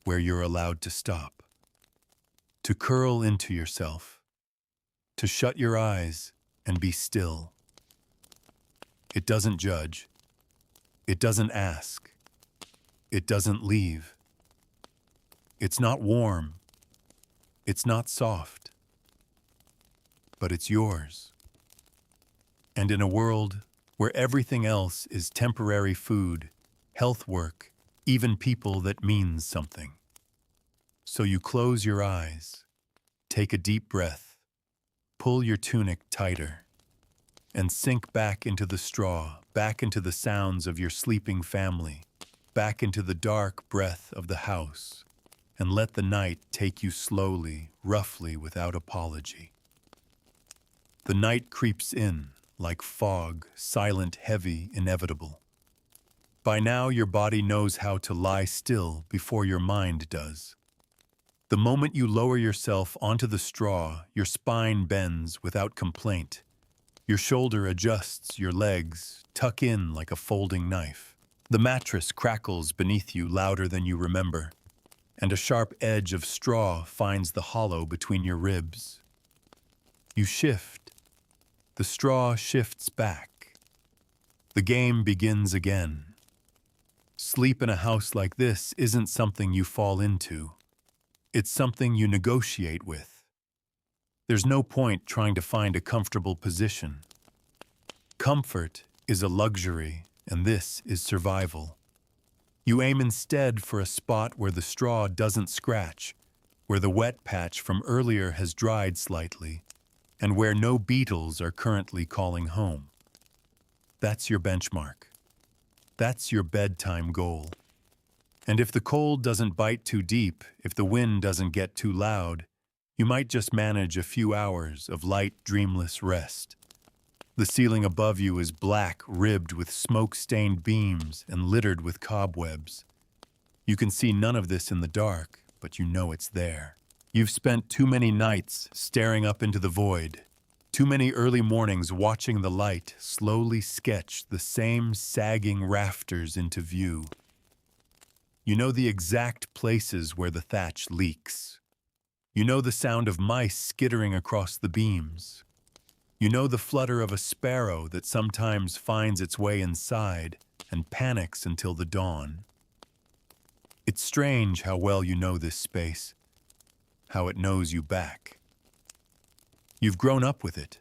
where you're allowed to stop, to curl into yourself, to shut your eyes and be still. It doesn't judge. It doesn't ask. It doesn't leave. It's not warm. It's not soft. But it's yours. And in a world where everything else is temporary food, health work, even people that means something. So you close your eyes, take a deep breath, pull your tunic tighter, and sink back into the straw, back into the sounds of your sleeping family, back into the dark breath of the house, and let the night take you slowly, roughly, without apology. The night creeps in, like fog, silent, heavy, inevitable. By now, your body knows how to lie still before your mind does. The moment you lower yourself onto the straw, your spine bends without complaint. Your shoulder adjusts, your legs tuck in like a folding knife. The mattress crackles beneath you louder than you remember, and a sharp edge of straw finds the hollow between your ribs. You shift. The straw shifts back. The game begins again. Sleep in a house like this isn't something you fall into. It's something you negotiate with. There's no point trying to find a comfortable position. Comfort is a luxury, and this is survival. You aim instead for a spot where the straw doesn't scratch, where the wet patch from earlier has dried slightly, and where no beetles are currently calling home. That's your benchmark. That's your bedtime goal. And if the cold doesn't bite too deep, if the wind doesn't get too loud, you might just manage a few hours of light, dreamless rest. The ceiling above you is black, ribbed with smoke-stained beams and littered with cobwebs. You can see none of this in the dark, but you know it's there. You've spent too many nights staring up into the void, too many early mornings watching the light slowly sketch the same sagging rafters into view. You know the exact places where the thatch leaks. You know the sound of mice skittering across the beams. You know the flutter of a sparrow that sometimes finds its way inside and panics until the dawn. It's strange how well you know this space, how it knows you back. You've grown up with it.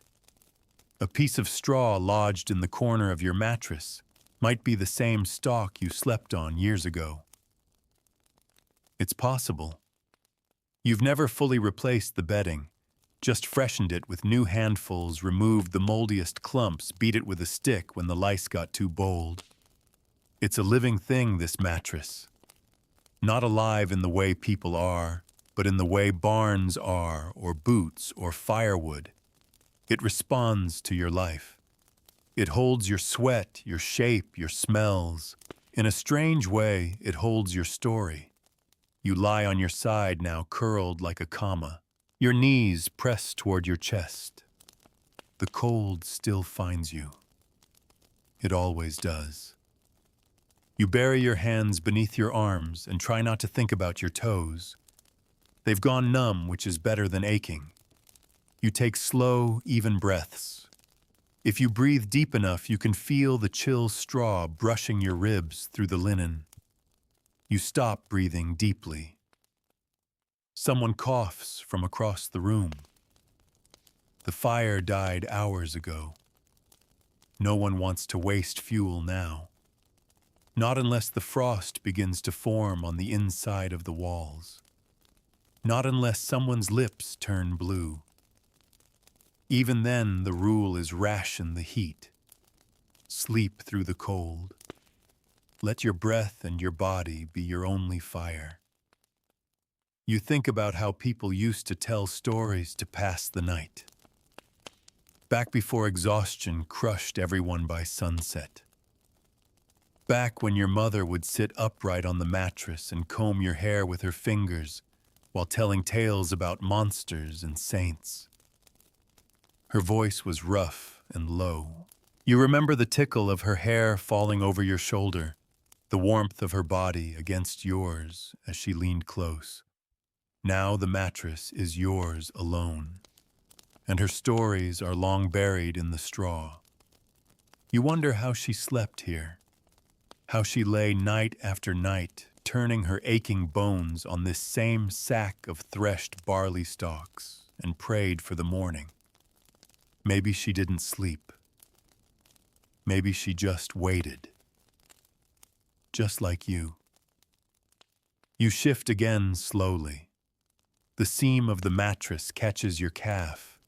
A piece of straw lodged in the corner of your mattress might be the same stalk you slept on years ago. It's possible. You've never fully replaced the bedding, just freshened it with new handfuls, removed the moldiest clumps, beat it with a stick when the lice got too bold. It's a living thing, this mattress. Not alive in the way people are, but in the way barns are, or boots, or firewood. It responds to your life. It holds your sweat, your shape, your smells. In a strange way, it holds your story. You lie on your side now, curled like a comma, your knees pressed toward your chest. The cold still finds you. It always does. You bury your hands beneath your arms and try not to think about your toes. They've gone numb, which is better than aching. You take slow, even breaths. If you breathe deep enough, you can feel the chill straw brushing your ribs through the linen. You stop breathing deeply. Someone coughs from across the room. The fire died hours ago. No one wants to waste fuel now. Not unless the frost begins to form on the inside of the walls. Not unless someone's lips turn blue. Even then, the rule is ration the heat. Sleep through the cold. Let your breath and your body be your only fire. You think about how people used to tell stories to pass the night. Back before exhaustion crushed everyone by sunset. Back when your mother would sit upright on the mattress and comb your hair with her fingers while telling tales about monsters and saints. Her voice was rough and low. You remember the tickle of her hair falling over your shoulder, the warmth of her body against yours as she leaned close. Now the mattress is yours alone, and her stories are long buried in the straw. You wonder how she slept here, how she lay night after night, turning her aching bones on this same sack of threshed barley stalks, and prayed for the morning. Maybe she didn't sleep. Maybe she just waited. Just like you. You shift again slowly. The seam of the mattress catches your calf.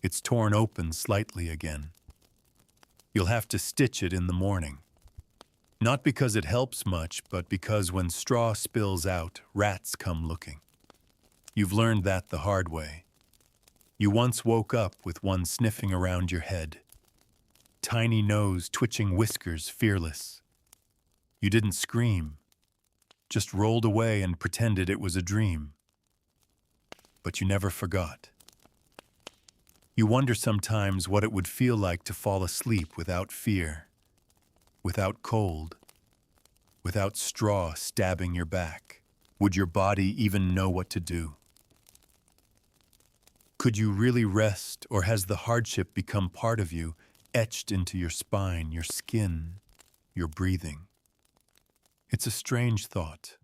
It's torn open slightly again. You'll have to stitch it in the morning. Not because it helps much, but because when straw spills out, rats come looking. You've learned that the hard way. You once woke up with one sniffing around your head. Tiny nose twitching whiskers fearless. You didn't scream, just rolled away and pretended it was a dream. But you never forgot. You wonder sometimes what it would feel like to fall asleep without fear, without cold, without straw stabbing your back. Would your body even know what to do? Could you really rest, or has the hardship become part of you, etched into your spine, your skin, your breathing? It's a strange thought.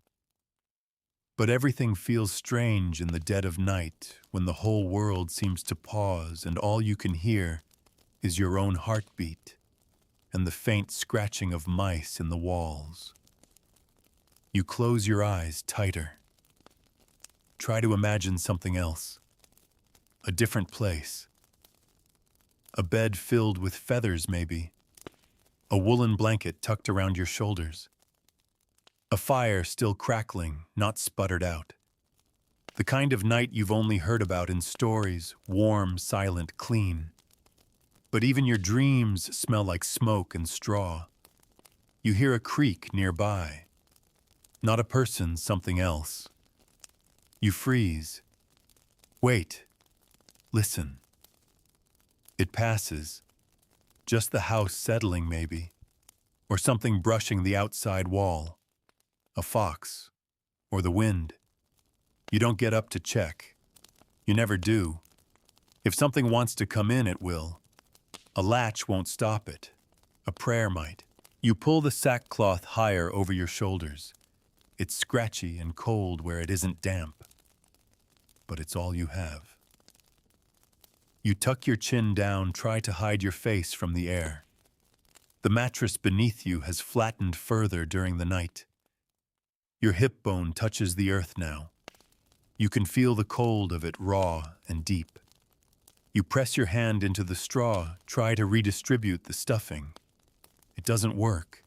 But everything feels strange in the dead of night, when the whole world seems to pause and all you can hear is your own heartbeat and the faint scratching of mice in the walls. You close your eyes tighter. Try to imagine something else. A different place. A bed filled with feathers, maybe. A woolen blanket tucked around your shoulders. A fire still crackling, not sputtered out. The kind of night you've only heard about in stories, warm, silent, clean. But even your dreams smell like smoke and straw. You hear a creak nearby. Not a person, something else. You freeze. Wait. Listen. It passes. Just the house settling, maybe. Or something brushing the outside wall. A fox. Or the wind. You don't get up to check. You never do. If something wants to come in, it will. A latch won't stop it. A prayer might. You pull the sackcloth higher over your shoulders. It's scratchy and cold where it isn't damp. But it's all you have. You tuck your chin down, try to hide your face from the air. The mattress beneath you has flattened further during the night. Your hip bone touches the earth now. You can feel the cold of it raw and deep. You press your hand into the straw, try to redistribute the stuffing. It doesn't work.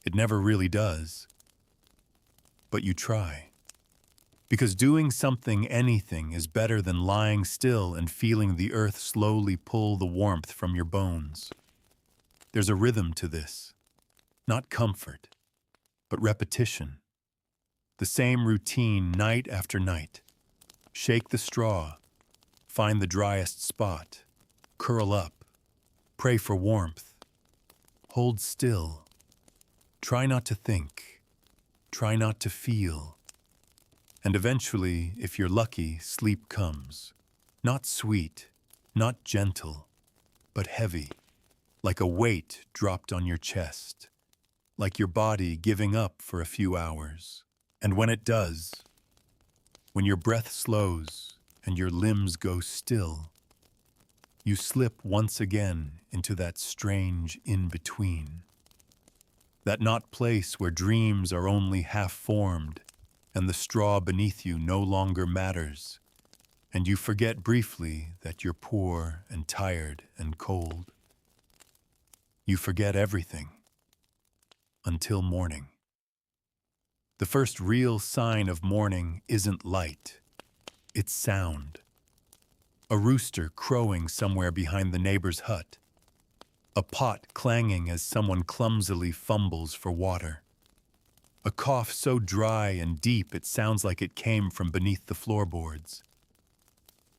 It never really does. But you try. Because doing something, anything, is better than lying still and feeling the earth slowly pull the warmth from your bones. There's a rhythm to this. Not comfort, but repetition. The same routine night after night. Shake the straw. Find the driest spot. Curl up. Pray for warmth. Hold still. Try not to think. Try not to feel. And eventually, if you're lucky, sleep comes. Not sweet, not gentle, but heavy, like a weight dropped on your chest, like your body giving up for a few hours. And when it does, when your breath slows and your limbs go still, you slip once again into that strange in-between. That not place where dreams are only half-formed and the straw beneath you no longer matters, and you forget briefly that you're poor and tired and cold. You forget everything until morning. The first real sign of morning isn't light, it's sound. A rooster crowing somewhere behind the neighbor's hut. A pot clanging as someone clumsily fumbles for water. A cough so dry and deep it sounds like it came from beneath the floorboards.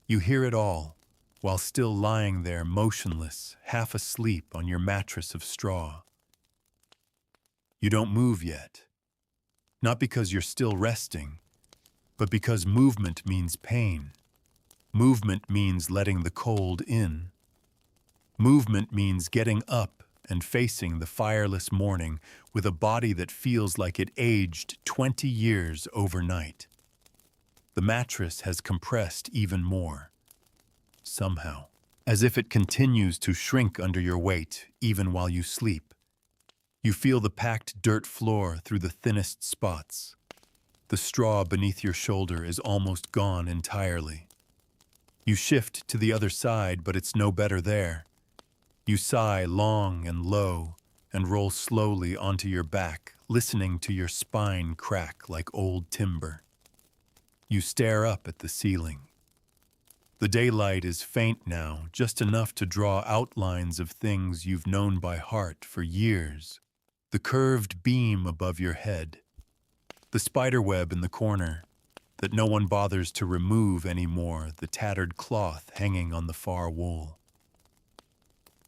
You hear it all, while still lying there motionless, half asleep on your mattress of straw. You don't move yet. Not because you're still resting, but because movement means pain. Movement means letting the cold in. Movement means getting up and facing the fireless morning with a body that feels like it aged 20 years overnight. The mattress has compressed even more, somehow, as if it continues to shrink under your weight even while you sleep. You feel the packed dirt floor through the thinnest spots. The The straw beneath your shoulder is almost gone entirely. You shift to the other side, but it's no better there. You sigh long and low and roll slowly onto your back, listening to your spine crack like old timber. You stare up at the ceiling. The daylight is faint now, just enough to draw outlines of things you've known by heart for years. The curved beam above your head, the spiderweb in the corner that no one bothers to remove anymore, the tattered cloth hanging on the far wall.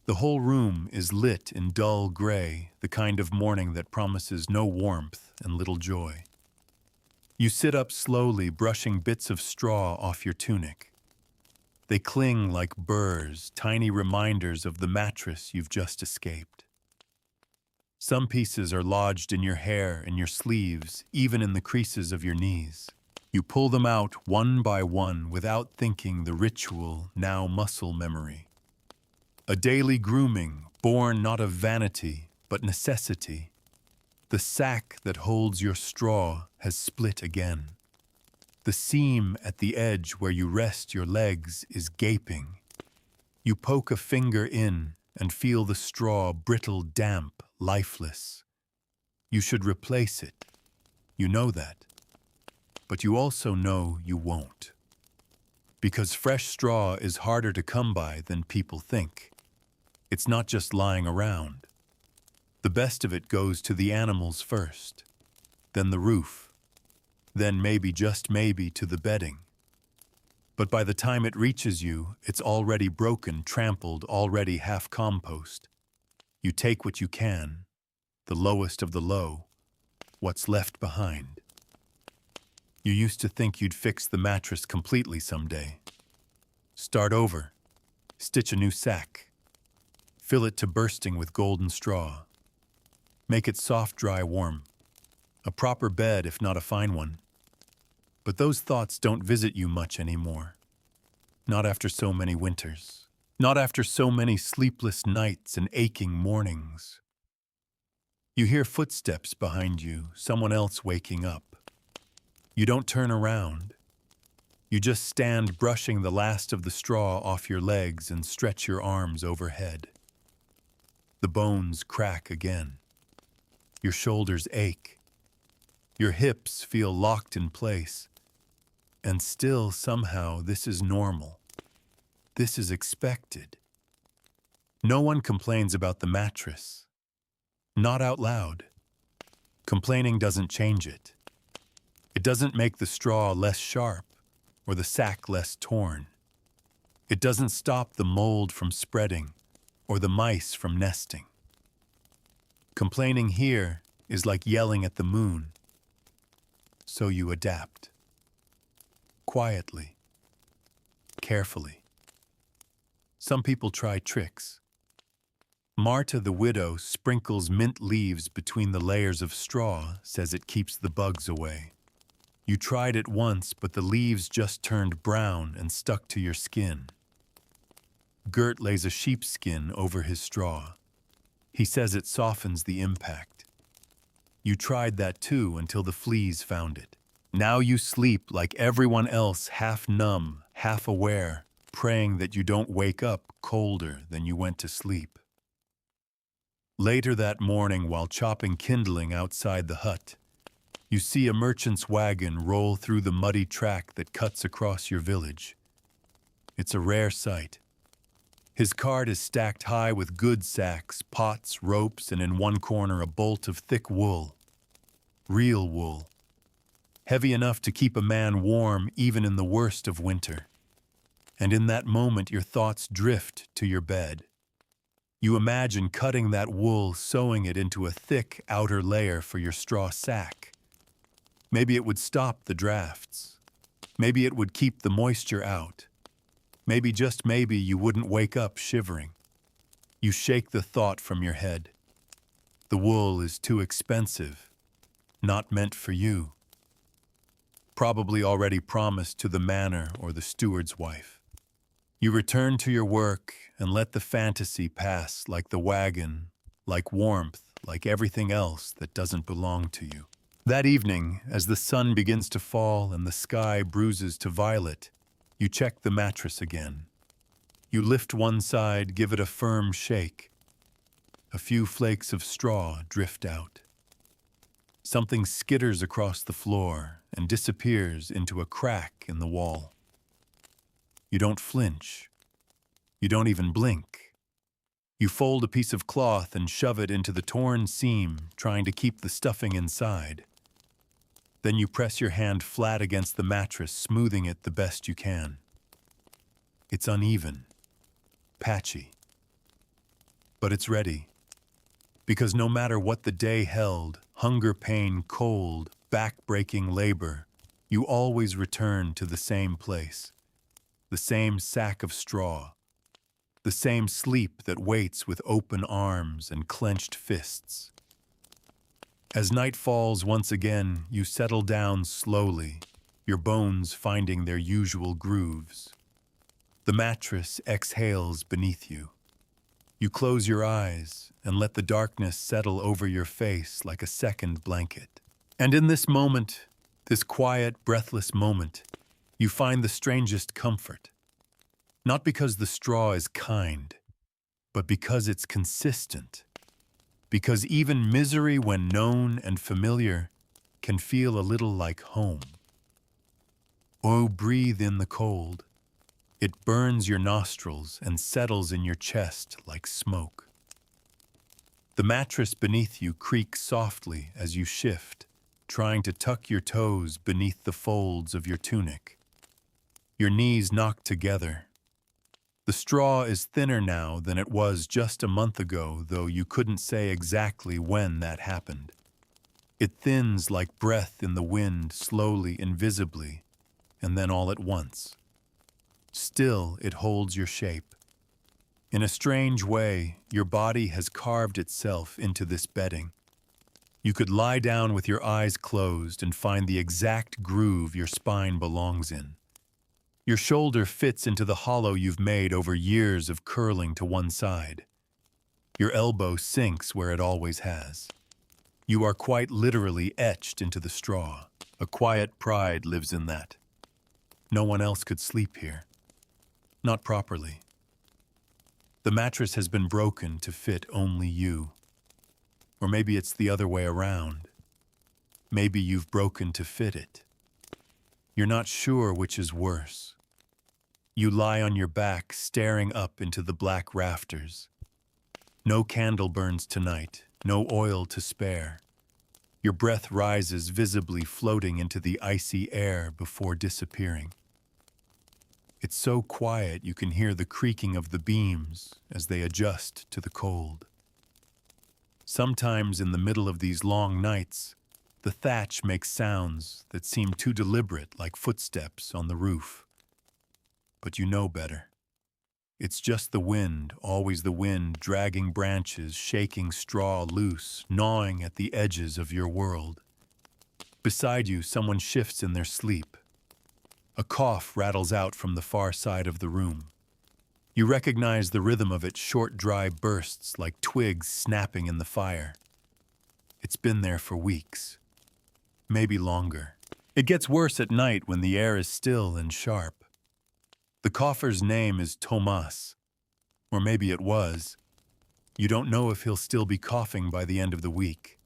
The whole room is lit in dull gray, the kind of morning that promises no warmth and little joy. You sit up slowly, brushing bits of straw off your tunic. They cling like burrs, tiny reminders of the mattress you've just escaped. Some pieces are lodged in your hair and your sleeves, even in the creases of your knees. You pull them out one by one without thinking, the ritual, now muscle memory. A daily grooming, born not of vanity, but necessity. The sack that holds your straw has split again. The seam at the edge where you rest your legs is gaping. You poke a finger in and feel the straw brittle, damp, lifeless. You should replace it. You know that. But you also know you won't. Because fresh straw is harder to come by than people think. It's not just lying around. The best of it goes to the animals first, then the roof, then maybe, just maybe, to the bedding. But by the time it reaches you, it's already broken, trampled, already half compost. You take what you can, the lowest of the low, what's left behind. You used to think you'd fix the mattress completely someday. Start over, stitch a new sack, fill it to bursting with golden straw. Make it soft, dry, warm. A proper bed, if not a fine one. But those thoughts don't visit you much anymore. Not after so many winters. Not after so many sleepless nights and aching mornings. You hear footsteps behind you, someone else waking up. You don't turn around. You just stand brushing the last of the straw off your legs and stretch your arms overhead. The bones crack again. Your shoulders ache. Your hips feel locked in place. And still, somehow, this is normal. This is expected. No one complains about the mattress. Not out loud. Complaining doesn't change it. It doesn't make the straw less sharp or the sack less torn. It doesn't stop the mold from spreading or the mice from nesting. Complaining here is like yelling at the moon. So you adapt. Quietly. Carefully. Some people try tricks. Marta the widow sprinkles mint leaves between the layers of straw, says it keeps the bugs away. You tried it once, but the leaves just turned brown and stuck to your skin. Gert lays a sheepskin over his straw. He says it softens the impact. You tried that too until the fleas found it. Now you sleep like everyone else, half numb, half aware, praying that you don't wake up colder than you went to sleep. Later that morning, while chopping kindling outside the hut, you see a merchant's wagon roll through the muddy track that cuts across your village. It's a rare sight. His cart is stacked high with goods sacks, pots, ropes, and in one corner a bolt of thick wool. Real wool. Heavy enough to keep a man warm even in the worst of winter. And in that moment your thoughts drift to your bed. You imagine cutting that wool, sewing it into a thick outer layer for your straw sack. Maybe it would stop the drafts. Maybe it would keep the moisture out. Maybe, just maybe, you wouldn't wake up shivering. You shake the thought from your head. The wool is too expensive, not meant for you. Probably already promised to the manor or the steward's wife. You return to your work and let the fantasy pass, like the wagon, like warmth, like everything else that doesn't belong to you. That evening, as the sun begins to fall and the sky bruises to violet, you check the mattress again. You lift one side, give it a firm shake. A few flakes of straw drift out. Something skitters across the floor and disappears into a crack in the wall. You don't flinch. You don't even blink. You fold a piece of cloth and shove it into the torn seam, trying to keep the stuffing inside. Then you press your hand flat against the mattress, smoothing it the best you can. It's uneven, patchy, but it's ready. Because no matter what the day held, hunger, pain, cold, back-breaking labor, you always return to the same place, the same sack of straw, the same sleep that waits with open arms and clenched fists. As night falls once again, you settle down slowly, your bones finding their usual grooves. The mattress exhales beneath you. You close your eyes and let the darkness settle over your face like a second blanket. And in this moment, this quiet, breathless moment, you find the strangest comfort. Not because the straw is kind, but because it's consistent. Because even misery, when known and familiar, can feel a little like home. Oh, breathe in the cold. It burns your nostrils and settles in your chest like smoke. The mattress beneath you creaks softly as you shift, trying to tuck your toes beneath the folds of your tunic. Your knees knock together. The straw is thinner now than it was just a month ago, though you couldn't say exactly when that happened. It thins like breath in the wind, slowly, invisibly, and then all at once. Still, it holds your shape. In a strange way, your body has carved itself into this bedding. You could lie down with your eyes closed and find the exact groove your spine belongs in. Your shoulder fits into the hollow you've made over years of curling to one side. Your elbow sinks where it always has. You are quite literally etched into the straw. A quiet pride lives in that. No one else could sleep here. Not properly. The mattress has been broken to fit only you. Or maybe it's the other way around. Maybe you've broken to fit it. You're not sure which is worse. You lie on your back, staring up into the black rafters. No candle burns tonight, no oil to spare. Your breath rises, visibly floating into the icy air before disappearing. It's so quiet you can hear the creaking of the beams as they adjust to the cold. Sometimes in the middle of these long nights, the thatch makes sounds that seem too deliberate, like footsteps on the roof. But you know better. It's just the wind, always the wind, dragging branches, shaking straw loose, gnawing at the edges of your world. Beside you, someone shifts in their sleep. A cough rattles out from the far side of the room. You recognize the rhythm of its short, dry bursts like twigs snapping in the fire. It's been there for weeks, maybe longer. It gets worse at night when the air is still and sharp. The cougher's name is Tomas, or maybe it was. You don't know if he'll still be coughing by the end of the week.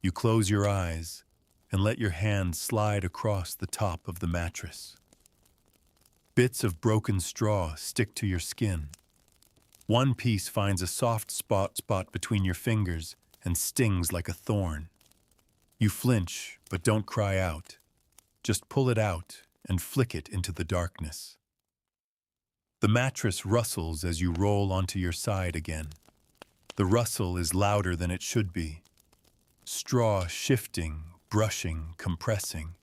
You close your eyes and let your hand slide across the top of the mattress. Bits of broken straw stick to your skin. One piece finds a soft spot between your fingers and stings like a thorn. You flinch, but don't cry out. Just pull it out and flick it into the darkness. The mattress rustles as you roll onto your side again. The rustle is louder than it should be. Straw shifting, brushing, compressing.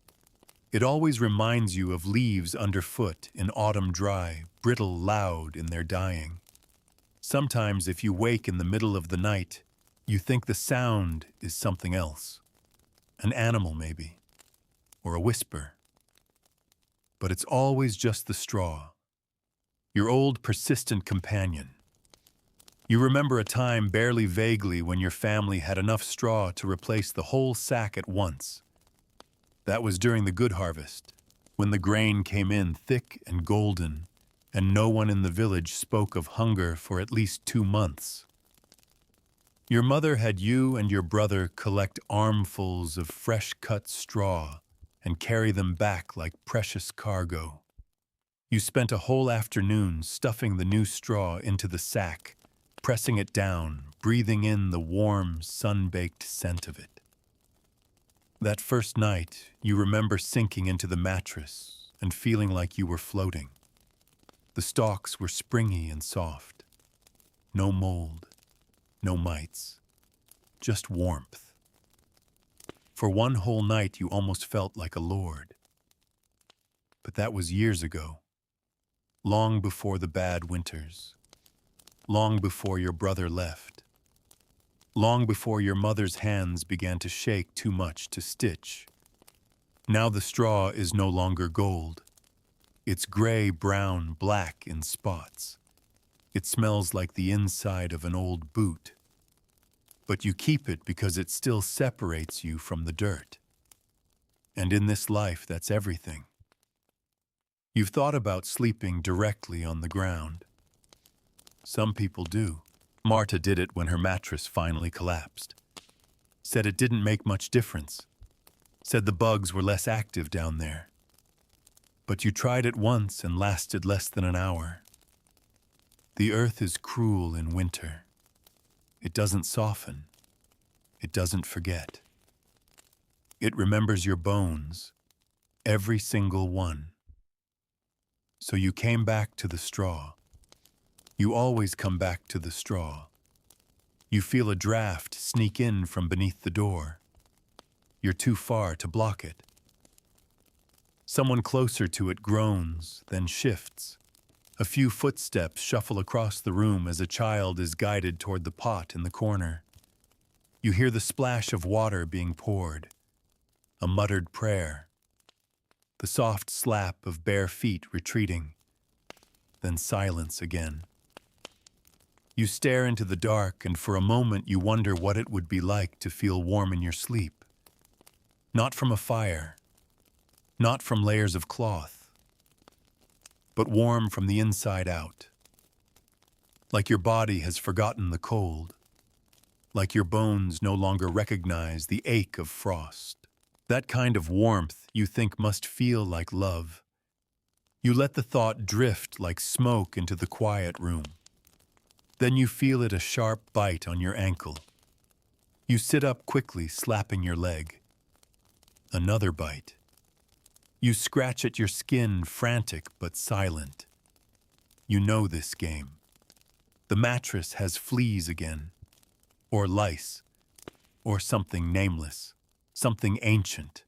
It always reminds you of leaves underfoot in autumn dry, brittle, loud in their dying. Sometimes if you wake in the middle of the night, you think the sound is something else. An animal maybe, or a whisper. But it's always just the straw, your old persistent companion. You remember a time barely vaguely when your family had enough straw to replace the whole sack at once. That was during the good harvest, when the grain came in thick and golden, and no one in the village spoke of hunger for at least 2 months. Your mother had you and your brother collect armfuls of fresh-cut straw and carry them back like precious cargo. You spent a whole afternoon stuffing the new straw into the sack, pressing it down, breathing in the warm, sun-baked scent of it. That first night, you remember sinking into the mattress and feeling like you were floating. The stalks were springy and soft. No mold, no mites, just warmth. For one whole night, you almost felt like a lord. But that was years ago, long before the bad winters, long before your brother left, long before your mother's hands began to shake too much to stitch. Now the straw is no longer gold. It's gray, brown, black in spots. It smells like the inside of an old boot. But you keep it because it still separates you from the dirt. And in this life, that's everything. You've thought about sleeping directly on the ground. Some people do. Marta did it when her mattress finally collapsed. Said it didn't make much difference. Said the bugs were less active down there. But you tried it once and lasted less than an hour. The earth is cruel in winter. It doesn't soften. It doesn't forget. It remembers your bones, every single one. So you came back to the straw. You always come back to the straw. You feel a draft sneak in from beneath the door. You're too far to block it. Someone closer to it groans, then shifts. A few footsteps shuffle across the room as a child is guided toward the pot in the corner. You hear the splash of water being poured, a muttered prayer, the soft slap of bare feet retreating, then silence again. You stare into the dark, and for a moment you wonder what it would be like to feel warm in your sleep. Not from a fire, not from layers of cloth, but warm from the inside out. Like your body has forgotten the cold, like your bones no longer recognize the ache of frost. That kind of warmth you think must feel like love. You let the thought drift like smoke into the quiet room. Then you feel it a sharp bite on your ankle. You sit up quickly, slapping your leg. Another bite. You scratch at your skin, frantic but silent. You know this game. The mattress has fleas again, or lice, or something nameless, something ancient.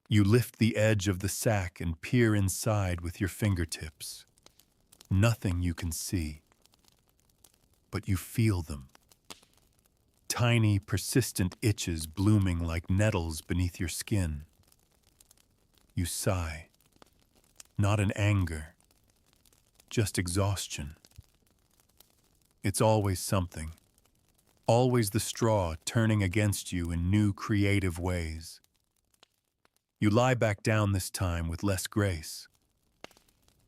You lift the edge of the sack and peer inside with your fingertips. Nothing you can see. But you feel them. Tiny, persistent itches blooming like nettles beneath your skin. You sigh. Not in anger, just exhaustion. It's always something. Always the straw turning against you in new creative ways. You lie back down this time with less grace.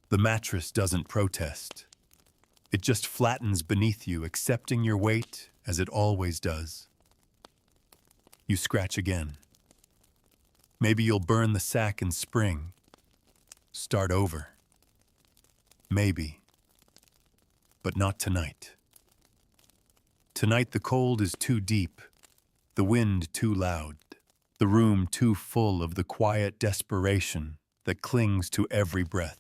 The mattress doesn't protest. It just flattens beneath you, accepting your weight as it always does. You scratch again. Maybe you'll burn the sack in spring. Start over. Maybe. But not tonight. Tonight the cold is too deep, the wind too loud, the room too full of the quiet desperation that clings to every breath.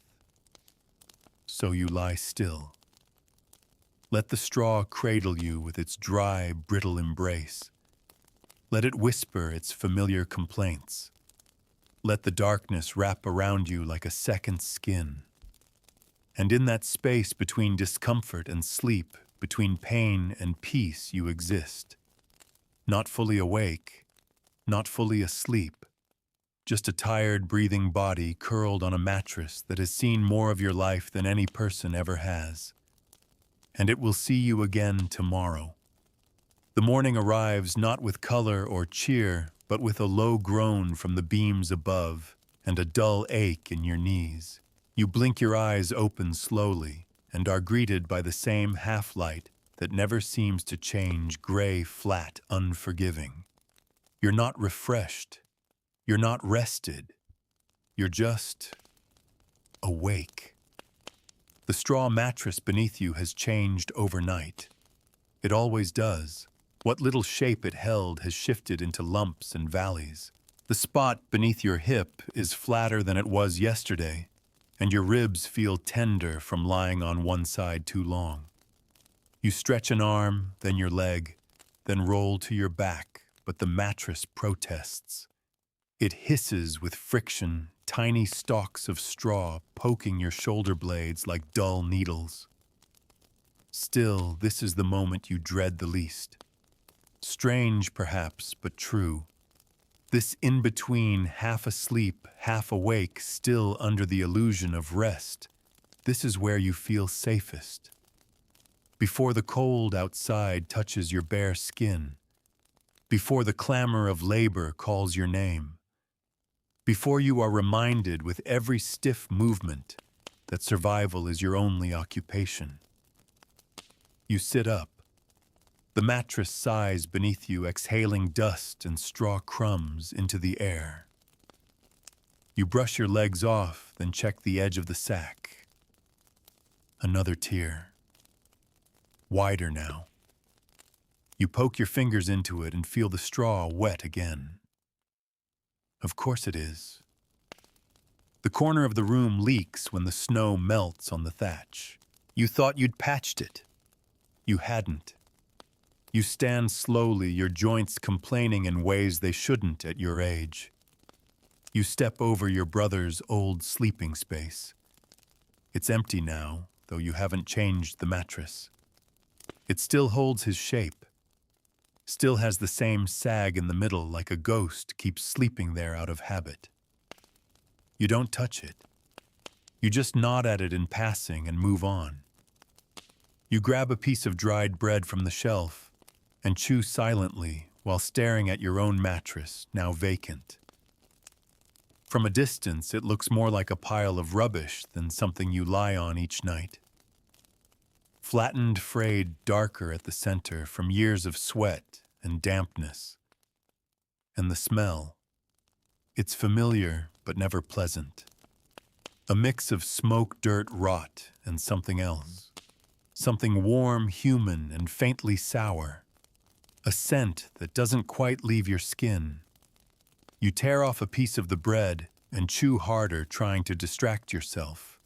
So you lie still. Let the straw cradle you with its dry, brittle embrace. Let it whisper its familiar complaints. Let the darkness wrap around you like a second skin. And in that space between discomfort and sleep, between pain and peace, you exist. Not fully awake, not fully asleep, just a tired, breathing body curled on a mattress that has seen more of your life than any person ever has. and it will see you again tomorrow. The morning arrives not with color or cheer, but with a low groan from the beams above and a dull ache in your knees. You blink your eyes open slowly and are greeted by the same half-light that never seems to change, gray, flat, unforgiving. You're not refreshed. You're not rested. You're just awake. The straw mattress beneath you has changed overnight. It always does. What little shape it held has shifted into lumps and valleys. The spot beneath your hip is flatter than it was yesterday, and your ribs feel tender from lying on one side too long. You stretch an arm, then your leg, then roll to your back, but the mattress protests. It hisses with friction, tiny stalks of straw poking your shoulder blades like dull needles. Still, this is the moment you dread the least. Strange, perhaps, but true. This in-between, half asleep, half awake, still under the illusion of rest, this is where you feel safest. Before the cold outside touches your bare skin, before the clamor of labor calls your name, before you are reminded with every stiff movement that survival is your only occupation. You sit up. The mattress sighs beneath you, exhaling dust and straw crumbs into the air. You brush your legs off, then check the edge of the sack. Another tear. Wider now. You poke your fingers into it and feel the straw wet again. Of course it is. The corner of the room leaks when the snow melts on the thatch. You thought you'd patched it. You hadn't. You stand slowly, your joints complaining in ways they shouldn't at your age. You step over your brother's old sleeping space. It's empty now, though you haven't changed the mattress. It still holds his shape. Still has the same sag in the middle like a ghost keeps sleeping there out of habit. You don't touch it. You just nod at it in passing and move on. You grab a piece of dried bread from the shelf and chew silently while staring at your own mattress, now vacant. From a distance, it looks more like a pile of rubbish than something you lie on each night. Flattened, frayed, darker at the center from years of sweat and dampness. And the smell. It's familiar, but never pleasant. A mix of smoke, dirt, rot, and something else. Something warm, human, and faintly sour. A scent that doesn't quite leave your skin. You tear off a piece of the bread and chew harder, trying to distract yourself.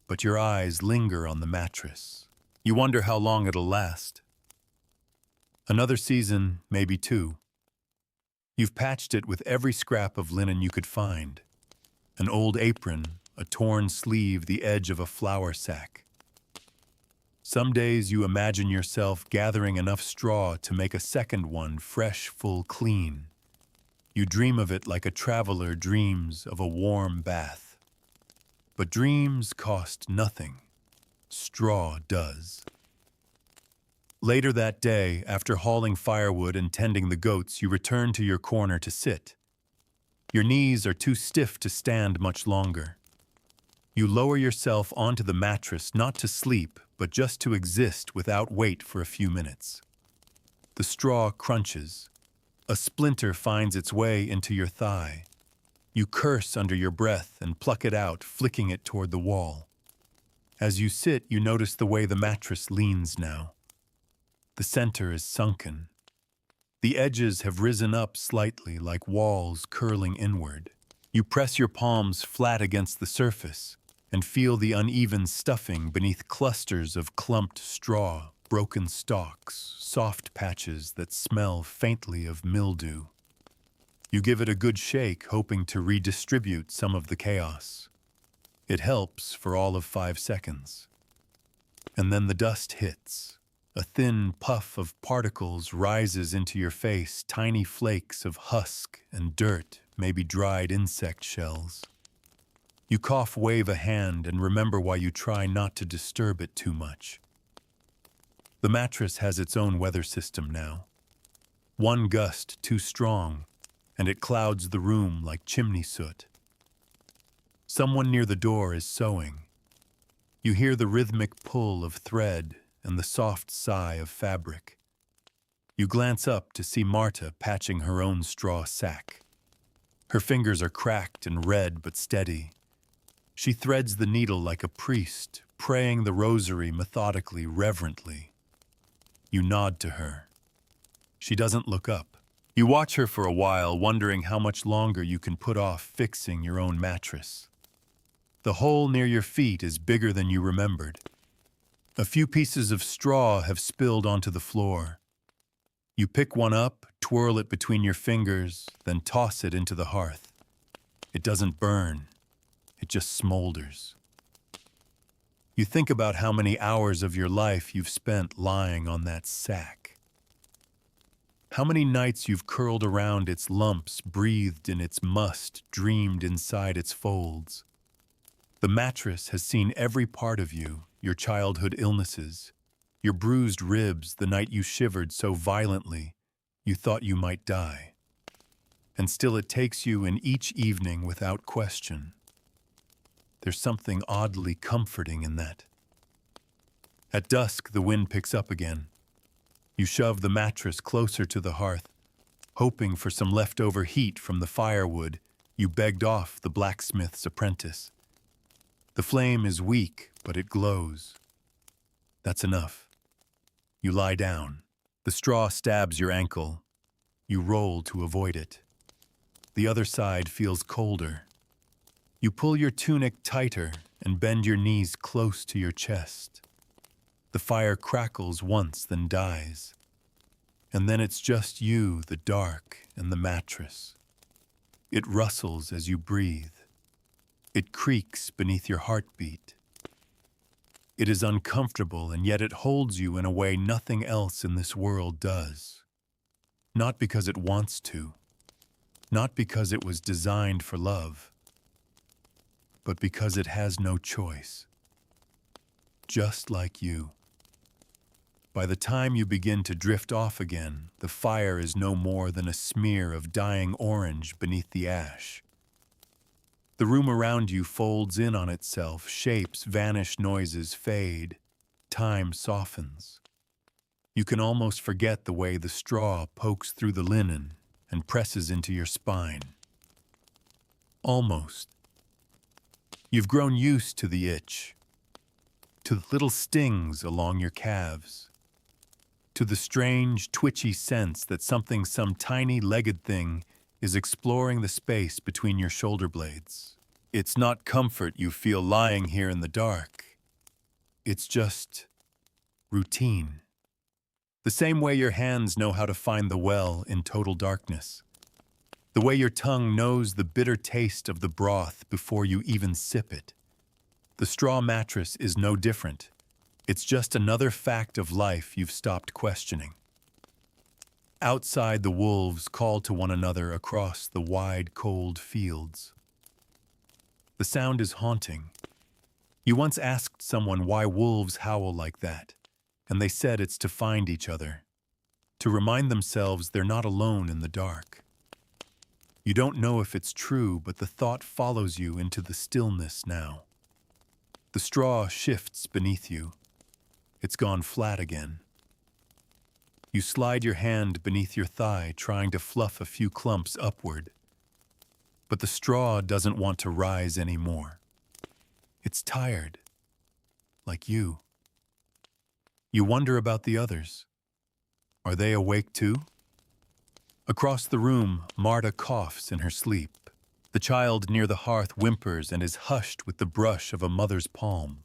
But your eyes linger on the mattress. You wonder how long it'll last. Another season, maybe two. You've patched it with every scrap of linen you could find. An old apron, a torn sleeve, the edge of a flour sack. Some days you imagine yourself gathering enough straw to make a second one fresh, full, clean. You dream of it like a traveler dreams of a warm bath. But dreams cost nothing. Straw does. Later that day, after hauling firewood and tending the goats, you return to your corner to sit. Your knees are too stiff to stand much longer. You lower yourself onto the mattress not to sleep, but just to exist without weight for a few minutes. The straw crunches. A splinter finds its way into your thigh. You curse under your breath and pluck it out, flicking it toward the wall. As you sit, you notice the way the mattress leans now. The center is sunken. The edges have risen up slightly like walls curling inward. You press your palms flat against the surface and feel the uneven stuffing beneath clusters of clumped straw, broken stalks, soft patches that smell faintly of mildew. You give it a good shake, hoping to redistribute some of the chaos. It helps for all of 5 seconds. And then the dust hits. A thin puff of particles rises into your face, tiny flakes of husk and dirt, maybe dried insect shells. You cough, wave a hand, and remember why you try not to disturb it too much. The mattress has its own weather system now. One gust too strong, and it clouds the room like chimney soot. Someone near the door is sewing. You hear the rhythmic pull of thread and the soft sigh of fabric. You glance up to see Marta patching her own straw sack. Her fingers are cracked and red but steady. She threads the needle like a priest, praying the rosary methodically, reverently. You nod to her. She doesn't look up. You watch her for a while, wondering how much longer you can put off fixing your own mattress. The hole near your feet is bigger than you remembered. A few pieces of straw have spilled onto the floor. You pick one up, twirl it between your fingers, then toss it into the hearth. It doesn't burn. It just smolders. You think about how many hours of your life you've spent lying on that sack. How many nights you've curled around its lumps, breathed in its must, dreamed inside its folds. The mattress has seen every part of you, your childhood illnesses, your bruised ribs the night you shivered so violently you thought you might die. And still it takes you in each evening without question. There's something oddly comforting in that. At dusk, the wind picks up again. You shove the mattress closer to the hearth, hoping for some leftover heat from the firewood you begged off the blacksmith's apprentice. The flame is weak, but it glows. That's enough. You lie down. The straw stabs your ankle. You roll to avoid it. The other side feels colder. You pull your tunic tighter and bend your knees close to your chest. The fire crackles once, then dies. And then it's just you, the dark, and the mattress. It rustles as you breathe. It creaks beneath your heartbeat. It is uncomfortable, and yet it holds you in a way nothing else in this world does. Not because it wants to. Not because it was designed for love. But because it has no choice. Just like you. By the time you begin to drift off again, the fire is no more than a smear of dying orange beneath the ash. The room around you folds in on itself, shapes vanish, noises fade, time softens. You can almost forget the way the straw pokes through the linen and presses into your spine. Almost. You've grown used to the itch, to the little stings along your calves, to the strange, twitchy sense that some tiny legged thing is exploring the space between your shoulder blades. It's not comfort you feel lying here in the dark. It's just routine. The same way your hands know how to find the well in total darkness. The way your tongue knows the bitter taste of the broth before you even sip it. The straw mattress is no different. It's just another fact of life you've stopped questioning. Outside, the wolves call to one another across the wide, cold fields. The sound is haunting. You once asked someone why wolves howl like that, and they said it's to find each other, to remind themselves they're not alone in the dark. You don't know if it's true, but the thought follows you into the stillness now. The straw shifts beneath you. It's gone flat again. You slide your hand beneath your thigh, trying to fluff a few clumps upward. But the straw doesn't want to rise anymore. It's tired, like you. You wonder about the others. Are they awake too? Across the room, Marta coughs in her sleep. The child near the hearth whimpers and is hushed with the brush of a mother's palm.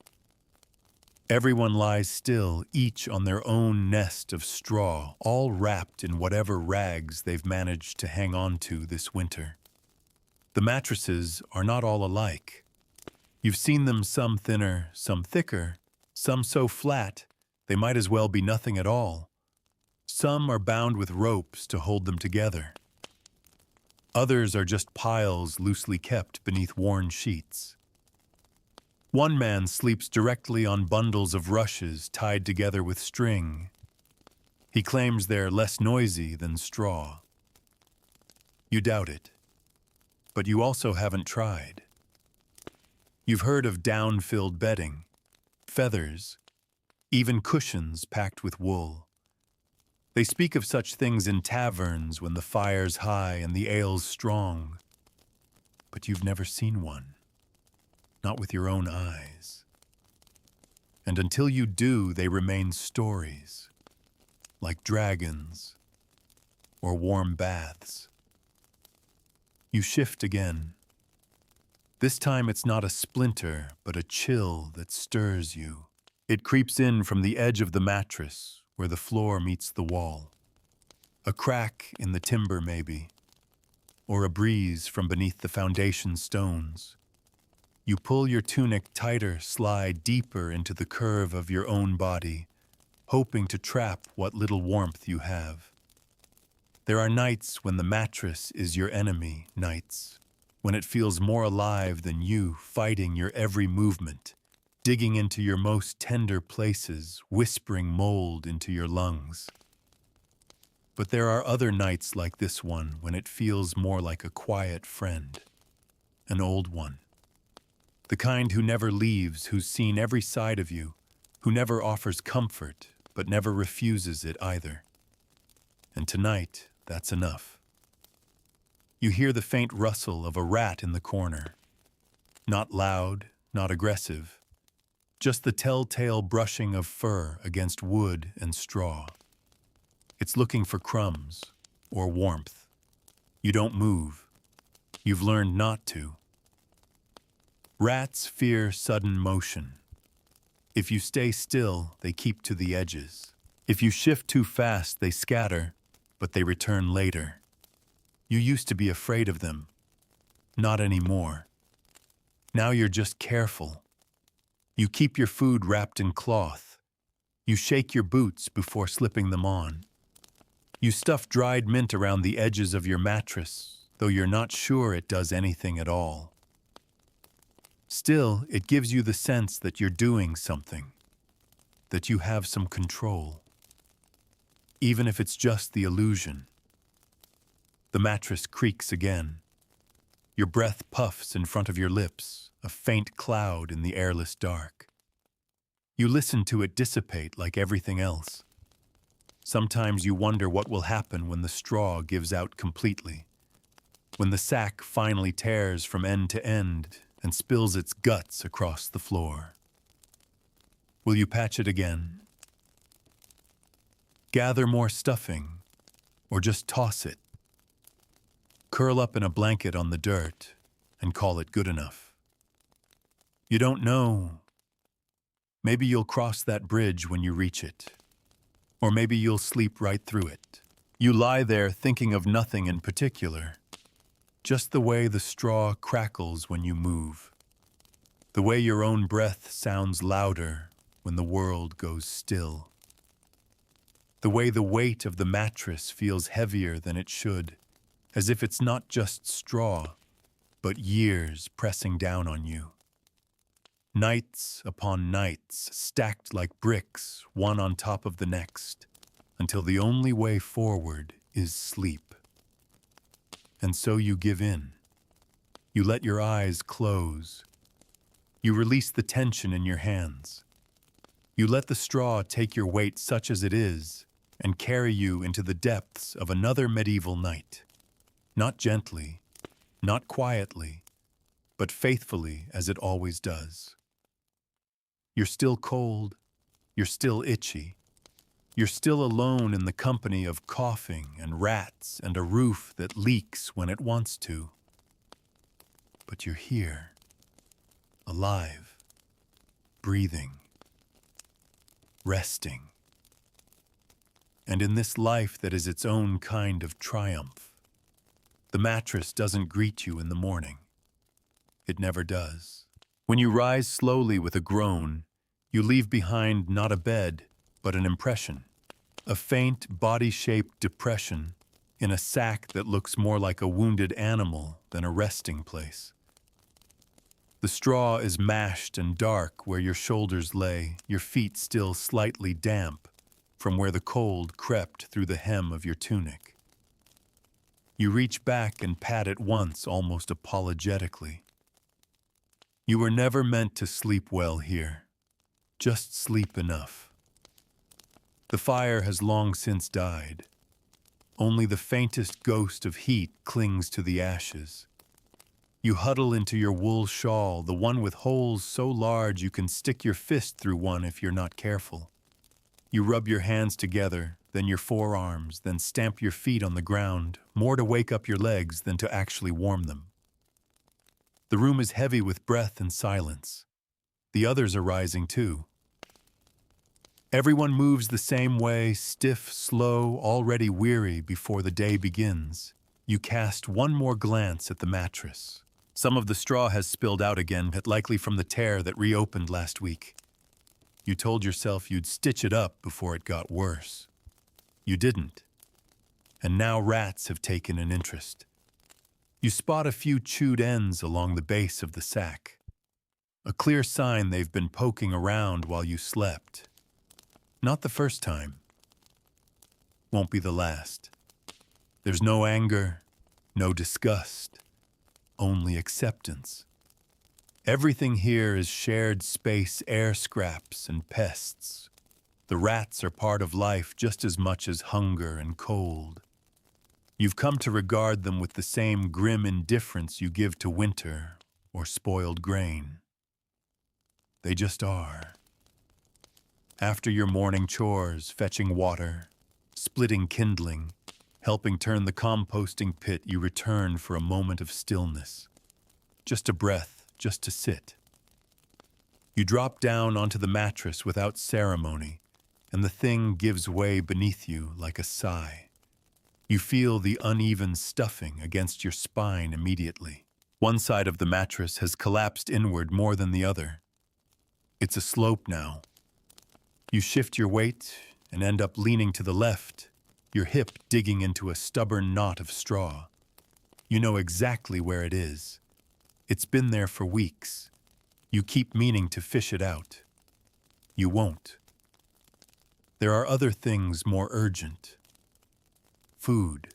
Everyone lies still, each on their own nest of straw, all wrapped in whatever rags they've managed to hang on to this winter. The mattresses are not all alike. You've seen them some thinner, some thicker, some so flat they might as well be nothing at all. Some are bound with ropes to hold them together. Others are just piles loosely kept beneath worn sheets. One man sleeps directly on bundles of rushes tied together with string. He claims they're less noisy than straw. You doubt it, but you also haven't tried. You've heard of down-filled bedding, feathers, even cushions packed with wool. They speak of such things in taverns when the fire's high and the ale's strong. But you've never seen one, not with your own eyes. And until you do, they remain stories, like dragons or warm baths. You shift again. This time it's not a splinter, but a chill that stirs you. It creeps in from the edge of the mattress, where the floor meets the wall. A crack in the timber, maybe, or a breeze from beneath the foundation stones. You pull your tunic tighter, slide deeper into the curve of your own body, hoping to trap what little warmth you have. There are nights when the mattress is your enemy, nights when it feels more alive than you, fighting your every movement, digging into your most tender places, whispering mold into your lungs. But there are other nights like this one when it feels more like a quiet friend, an old one. The kind who never leaves, who's seen every side of you, who never offers comfort, but never refuses it either. And tonight, that's enough. You hear the faint rustle of a rat in the corner. Not loud, not aggressive, just the telltale brushing of fur against wood and straw. It's looking for crumbs or warmth. You don't move. You've learned not to. Rats fear sudden motion. If you stay still, they keep to the edges. If you shift too fast, they scatter, but they return later. You used to be afraid of them. Not anymore. Now you're just careful. You keep your food wrapped in cloth. You shake your boots before slipping them on. You stuff dried mint around the edges of your mattress, though you're not sure it does anything at all. Still, it gives you the sense that you're doing something, that you have some control, even if it's just the illusion. The mattress creaks again. Your breath puffs in front of your lips, a faint cloud in the airless dark. You listen to it dissipate like everything else. Sometimes you wonder what will happen when the straw gives out completely, when the sack finally tears from end to end and spills its guts across the floor. Will you patch it again? Gather more stuffing, or just toss it? Curl up in a blanket on the dirt and call it good enough. You don't know. Maybe you'll cross that bridge when you reach it. Or maybe you'll sleep right through it. You lie there thinking of nothing in particular, just the way the straw crackles when you move, the way your own breath sounds louder when the world goes still, the way the weight of the mattress feels heavier than it should, as if it's not just straw, but years pressing down on you. Nights upon nights, stacked like bricks, one on top of the next, until the only way forward is sleep. And so you give in. You let your eyes close. You release the tension in your hands. You let the straw take your weight such as it is and carry you into the depths of another medieval night. Not gently, not quietly, but faithfully as it always does. You're still cold, you're still itchy, you're still alone in the company of coughing and rats and a roof that leaks when it wants to. But you're here, alive, breathing, resting. And in this life that is its own kind of triumph, the mattress doesn't greet you in the morning. It never does. When you rise slowly with a groan, you leave behind not a bed, but an impression, a faint body-shaped depression in a sack that looks more like a wounded animal than a resting place. The straw is mashed and dark where your shoulders lay, your feet still slightly damp from where the cold crept through the hem of your tunic. You reach back and pat it once, almost apologetically. You were never meant to sleep well here. Just sleep enough. The fire has long since died. Only the faintest ghost of heat clings to the ashes. You huddle into your wool shawl, the one with holes so large you can stick your fist through one if you're not careful. You rub your hands together, then your forearms, then stamp your feet on the ground, more to wake up your legs than to actually warm them. The room is heavy with breath and silence. The others are rising too. Everyone moves the same way, stiff, slow, already weary before the day begins. You cast one more glance at the mattress. Some of the straw has spilled out again, likely from the tear that reopened last week. You told yourself you'd stitch it up before it got worse. You didn't. And now rats have taken an interest. You spot a few chewed ends along the base of the sack. A clear sign they've been poking around while you slept. Not the first time. Won't be the last. There's no anger, no disgust, only acceptance. Everything here is shared space, air scraps, and pests. The rats are part of life just as much as hunger and cold. You've come to regard them with the same grim indifference you give to winter or spoiled grain. They just are. After your morning chores, fetching water, splitting kindling, helping turn the composting pit, you return for a moment of stillness. Just a breath, just to sit. You drop down onto the mattress without ceremony, and the thing gives way beneath you like a sigh. You feel the uneven stuffing against your spine immediately. One side of the mattress has collapsed inward more than the other. It's a slope now. You shift your weight and end up leaning to the left, your hip digging into a stubborn knot of straw. You know exactly where it is. It's been there for weeks. You keep meaning to fish it out. You won't. There are other things more urgent. Food,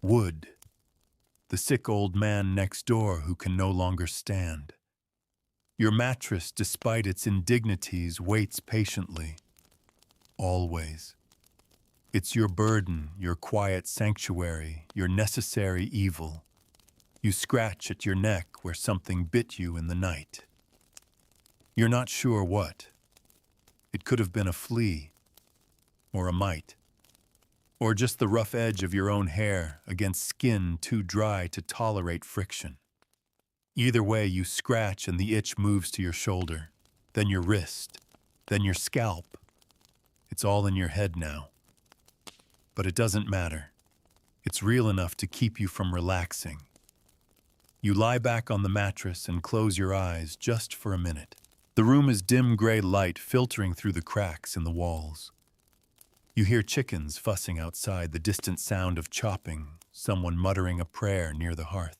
wood, the sick old man next door who can no longer stand. Your mattress, despite its indignities, waits patiently. Always. It's your burden, your quiet sanctuary, your necessary evil. You scratch at your neck where something bit you in the night. You're not sure what. It could have been a flea, or a mite, or just the rough edge of your own hair against skin too dry to tolerate friction. Either way, you scratch and the itch moves to your shoulder, then your wrist, then your scalp. It's all in your head now. But it doesn't matter. It's real enough to keep you from relaxing. You lie back on the mattress and close your eyes just for a minute. The room is dim gray light filtering through the cracks in the walls. You hear chickens fussing outside, the distant sound of chopping, someone muttering a prayer near the hearth.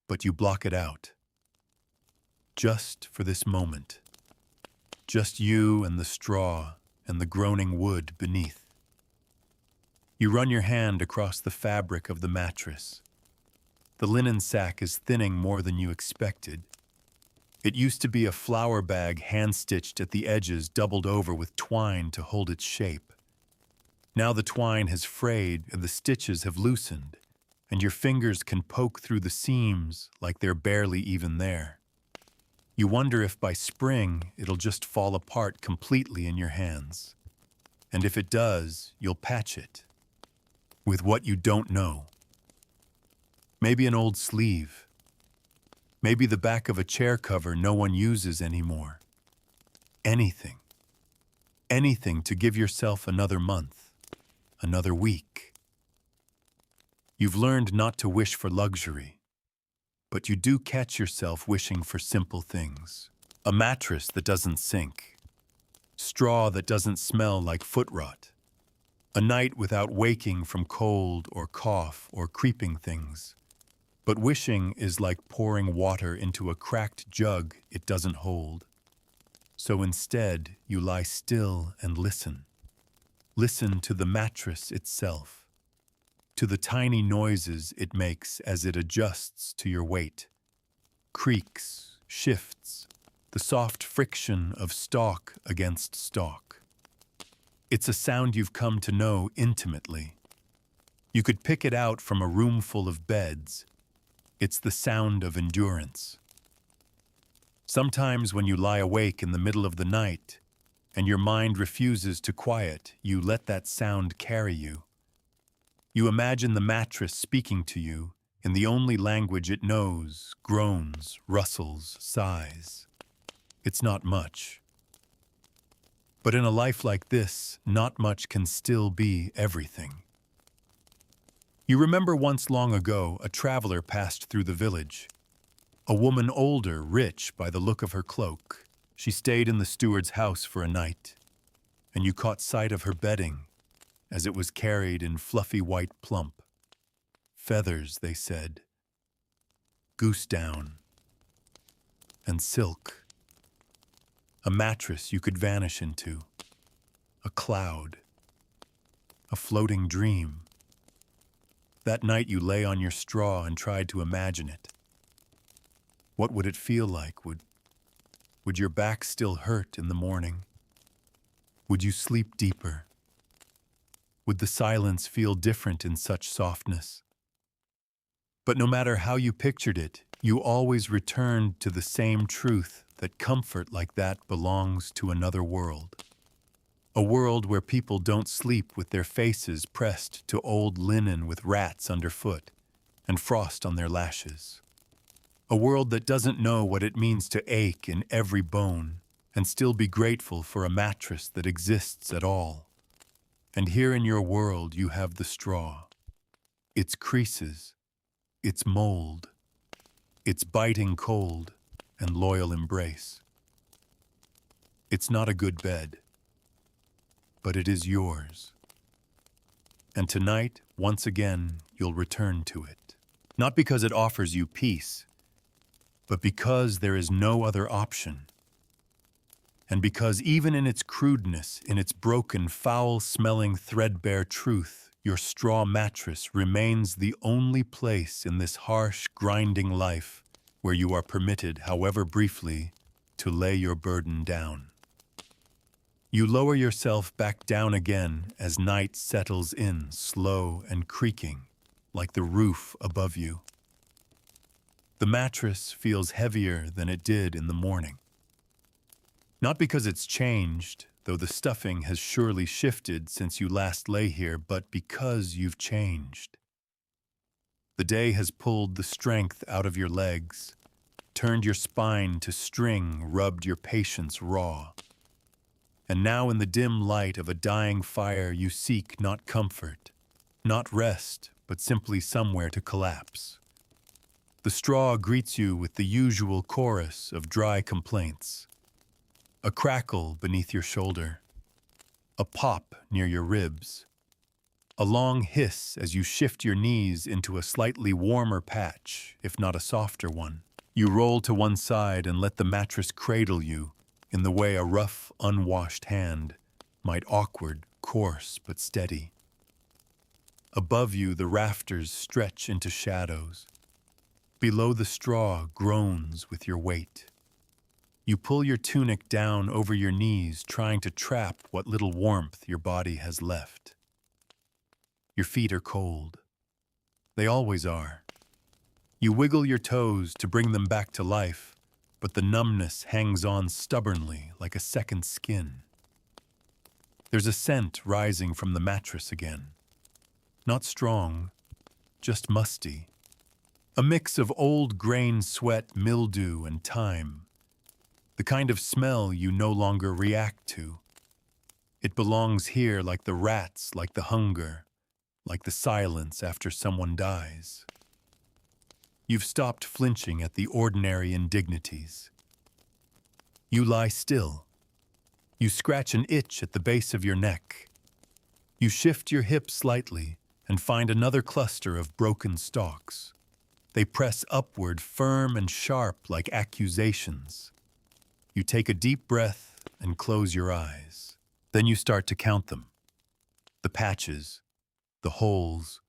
But you block it out. Just for this moment. Just you and the straw and the groaning wood beneath. You run your hand across the fabric of the mattress. The linen sack is thinning more than you expected. It used to be a flour bag hand-stitched at the edges, doubled over with twine to hold its shape. Now the twine has frayed and the stitches have loosened, and your fingers can poke through the seams like they're barely even there. You wonder if by spring it'll just fall apart completely in your hands. And if it does, you'll patch it. With what you don't know. Maybe an old sleeve. Maybe the back of a chair cover no one uses anymore. Anything. Anything to give yourself another month, another week. You've learned not to wish for luxury, but you do catch yourself wishing for simple things. A mattress that doesn't sink. Straw that doesn't smell like foot rot. A night without waking from cold or cough or creeping things. But wishing is like pouring water into a cracked jug it doesn't hold. So instead, you lie still and listen. Listen to the mattress itself, to the tiny noises it makes as it adjusts to your weight. Creaks, shifts, the soft friction of stalk against stalk. It's a sound you've come to know intimately. You could pick it out from a room full of beds. It's the sound of endurance. Sometimes when you lie awake in the middle of the night and your mind refuses to quiet, you let that sound carry you. You imagine the mattress speaking to you in the only language it knows, groans, rustles, sighs. It's not much. But in a life like this, not much can still be everything. You remember once long ago, a traveler passed through the village. A woman older, rich by the look of her cloak. She stayed in the steward's house for a night, and you caught sight of her bedding as it was carried in fluffy white plump. Feathers, they said, goose down, and silk. A mattress you could vanish into, a cloud, a floating dream. That night you lay on your straw and tried to imagine it. What would it feel like? Would your back still hurt in the morning? Would you sleep deeper? Would the silence feel different in such softness? But no matter how you pictured it, you always returned to the same truth that comfort like that belongs to another world. A world where people don't sleep with their faces pressed to old linen with rats underfoot and frost on their lashes. A world that doesn't know what it means to ache in every bone and still be grateful for a mattress that exists at all. And here in your world you have the straw, its creases, its mold, its biting cold and loyal embrace. It's not a good bed, but it is yours. And tonight, once again, you'll return to it. Not because it offers you peace, but because there is no other option. And because even in its crudeness, in its broken, foul-smelling, threadbare truth, your straw mattress remains the only place in this harsh, grinding life where you are permitted, however briefly, to lay your burden down. You lower yourself back down again as night settles in, slow and creaking, like the roof above you. The mattress feels heavier than it did in the morning. Not because it's changed, though the stuffing has surely shifted since you last lay here, but because you've changed. The day has pulled the strength out of your legs, turned your spine to string, rubbed your patience raw. And now in the dim light of a dying fire you seek not comfort, not rest, but simply somewhere to collapse. The straw greets you with the usual chorus of dry complaints. A crackle beneath your shoulder, a pop near your ribs, a long hiss as you shift your knees into a slightly warmer patch, if not a softer one. You roll to one side and let the mattress cradle you in the way a rough, unwashed hand might, awkward, coarse, but steady. Above you, the rafters stretch into shadows. Below, the straw groans with your weight. You pull your tunic down over your knees, trying to trap what little warmth your body has left. Your feet are cold. They always are. You wiggle your toes to bring them back to life, but the numbness hangs on stubbornly like a second skin. There's a scent rising from the mattress again. Not strong, just musty. A mix of old grain sweat, mildew, and time. The kind of smell you no longer react to. It belongs here like the rats, like the hunger, like the silence after someone dies. You've stopped flinching at the ordinary indignities. You lie still. You scratch an itch at the base of your neck. You shift your hips slightly and find another cluster of broken stalks. They press upward, firm and sharp like accusations. You take a deep breath and close your eyes. Then you start to count them. The patches, the holes,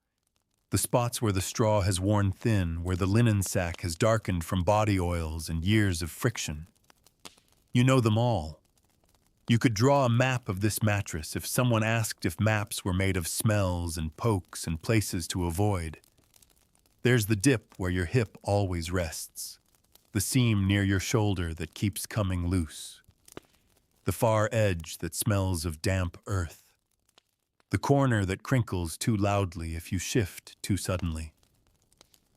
the spots where the straw has worn thin, where the linen sack has darkened from body oils and years of friction. You know them all. You could draw a map of this mattress if someone asked if maps were made of smells and pokes and places to avoid. There's the dip where your hip always rests, the seam near your shoulder that keeps coming loose, the far edge that smells of damp earth, the corner that crinkles too loudly if you shift too suddenly.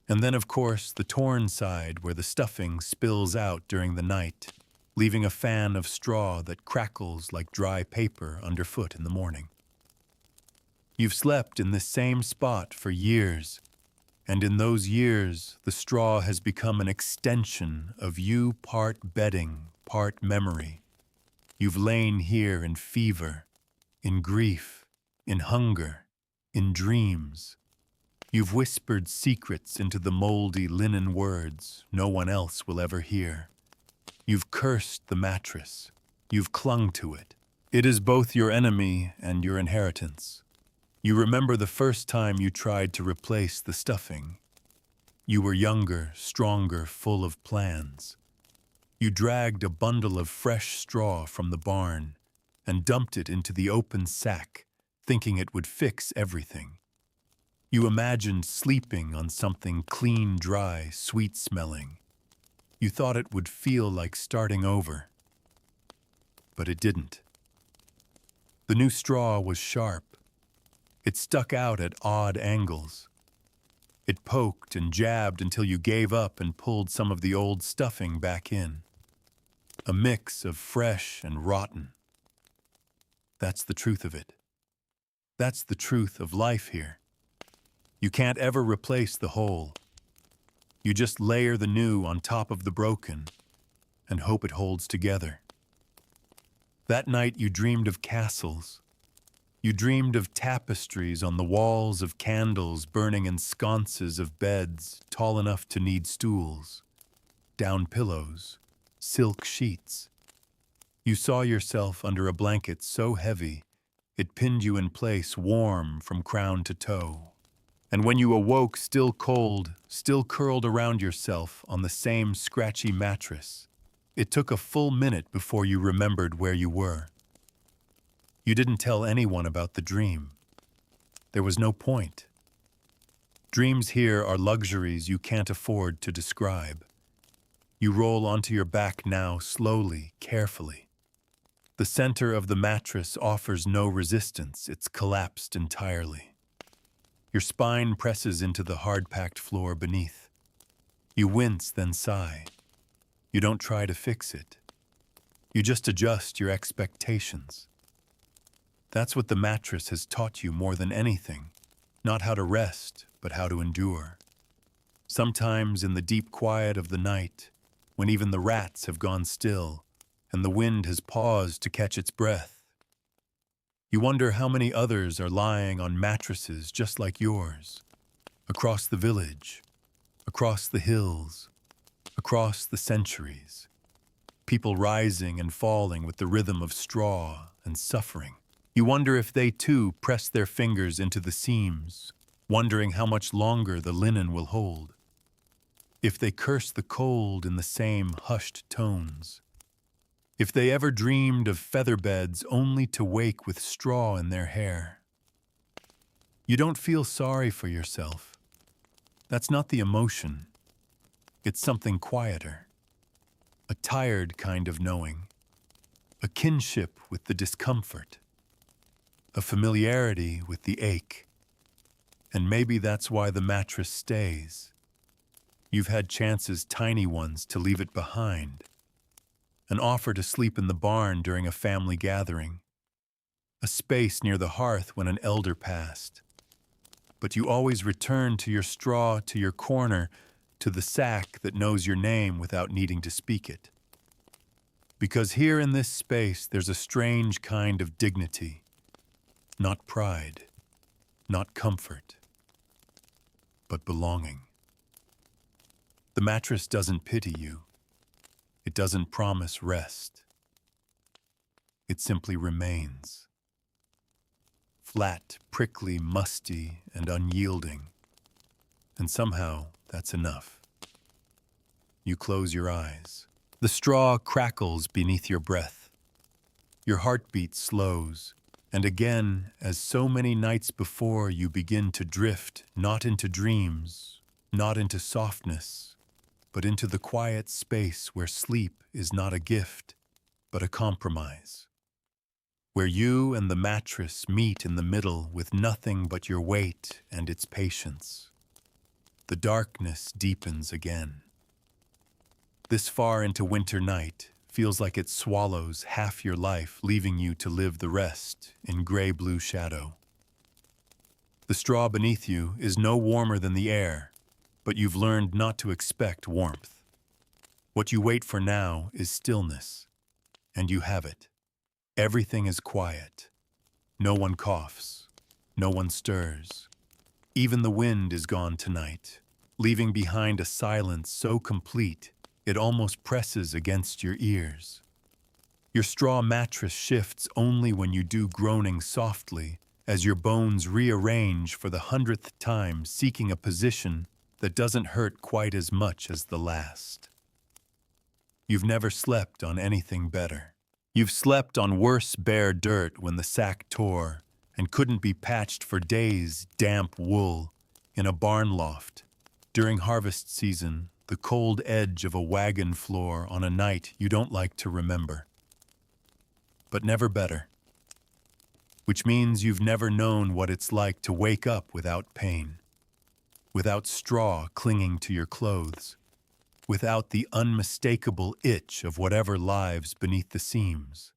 And then, of course, the torn side where the stuffing spills out during the night, leaving a fan of straw that crackles like dry paper underfoot in the morning. You've slept in this same spot for years, and in those years, the straw has become an extension of you, part bedding, part memory. You've lain here in fever, in grief, in hunger, in dreams. You've whispered secrets into the moldy linen words no one else will ever hear. You've cursed the mattress. You've clung to it. It is both your enemy and your inheritance. You remember the first time you tried to replace the stuffing. You were younger, stronger, full of plans. You dragged a bundle of fresh straw from the barn and dumped it into the open sack, thinking it would fix everything. You imagined sleeping on something clean, dry, sweet-smelling. You thought it would feel like starting over. But it didn't. The new straw was sharp. It stuck out at odd angles. It poked and jabbed until you gave up and pulled some of the old stuffing back in. A mix of fresh and rotten. That's the truth of it. That's the truth of life here. You can't ever replace the whole. You just layer the new on top of the broken and hope it holds together. That night you dreamed of castles. You dreamed of tapestries on the walls, of candles burning in sconces of beds tall enough to need stools, down pillows, silk sheets. You saw yourself under a blanket so heavy it pinned you in place, warm from crown to toe. And when you awoke, still cold, still curled around yourself on the same scratchy mattress, it took a full minute before you remembered where you were. You didn't tell anyone about the dream. There was no point. Dreams here are luxuries you can't afford to describe. You roll onto your back now, slowly, carefully. The center of the mattress offers no resistance. It's collapsed entirely. Your spine presses into the hard-packed floor beneath. You wince, then sigh. You don't try to fix it. You just adjust your expectations. That's what the mattress has taught you more than anything. Not how to rest, but how to endure. Sometimes in the deep quiet of the night, when even the rats have gone still, and the wind has paused to catch its breath, you wonder how many others are lying on mattresses just like yours, across the village, across the hills, across the centuries. People rising and falling with the rhythm of straw and suffering. You wonder if they too press their fingers into the seams, wondering how much longer the linen will hold. If they curse the cold in the same hushed tones. If they ever dreamed of feather beds only to wake with straw in their hair. You don't feel sorry for yourself. That's not the emotion. It's something quieter. A tired kind of knowing. A kinship with the discomfort. A familiarity with the ache. And maybe that's why the mattress stays. You've had chances, tiny ones, to leave it behind. An offer to sleep in the barn during a family gathering, a space near the hearth when an elder passed. But you always return to your straw, to your corner, to the sack that knows your name without needing to speak it. Because here in this space there's a strange kind of dignity, not pride, not comfort, but belonging. The mattress doesn't pity you. It doesn't promise rest. It simply remains. Flat, prickly, musty, and unyielding. And somehow, that's enough. You close your eyes. The straw crackles beneath your breath. Your heartbeat slows, and again, as so many nights before, you begin to drift, not into dreams, not into softness, but into the quiet space where sleep is not a gift, but a compromise. Where you and the mattress meet in the middle with nothing but your weight and its patience. The darkness deepens again. This far into winter night feels like it swallows half your life, leaving you to live the rest in gray-blue shadow. The straw beneath you is no warmer than the air, but you've learned not to expect warmth. What you wait for now is stillness, and you have it. Everything is quiet. No one coughs. No one stirs. Even the wind is gone tonight, leaving behind a silence so complete it almost presses against your ears. Your straw mattress shifts only when you do, groaning softly as your bones rearrange for the 100th time, seeking a position that doesn't hurt quite as much as the last. You've never slept on anything better. You've slept on worse bare dirt when the sack tore and couldn't be patched for days, damp wool in a barn loft. During harvest season, the cold edge of a wagon floor on a night you don't like to remember. But never better. Which means you've never known what it's like to wake up without pain, without straw clinging to your clothes, without the unmistakable itch of whatever lives beneath the seams.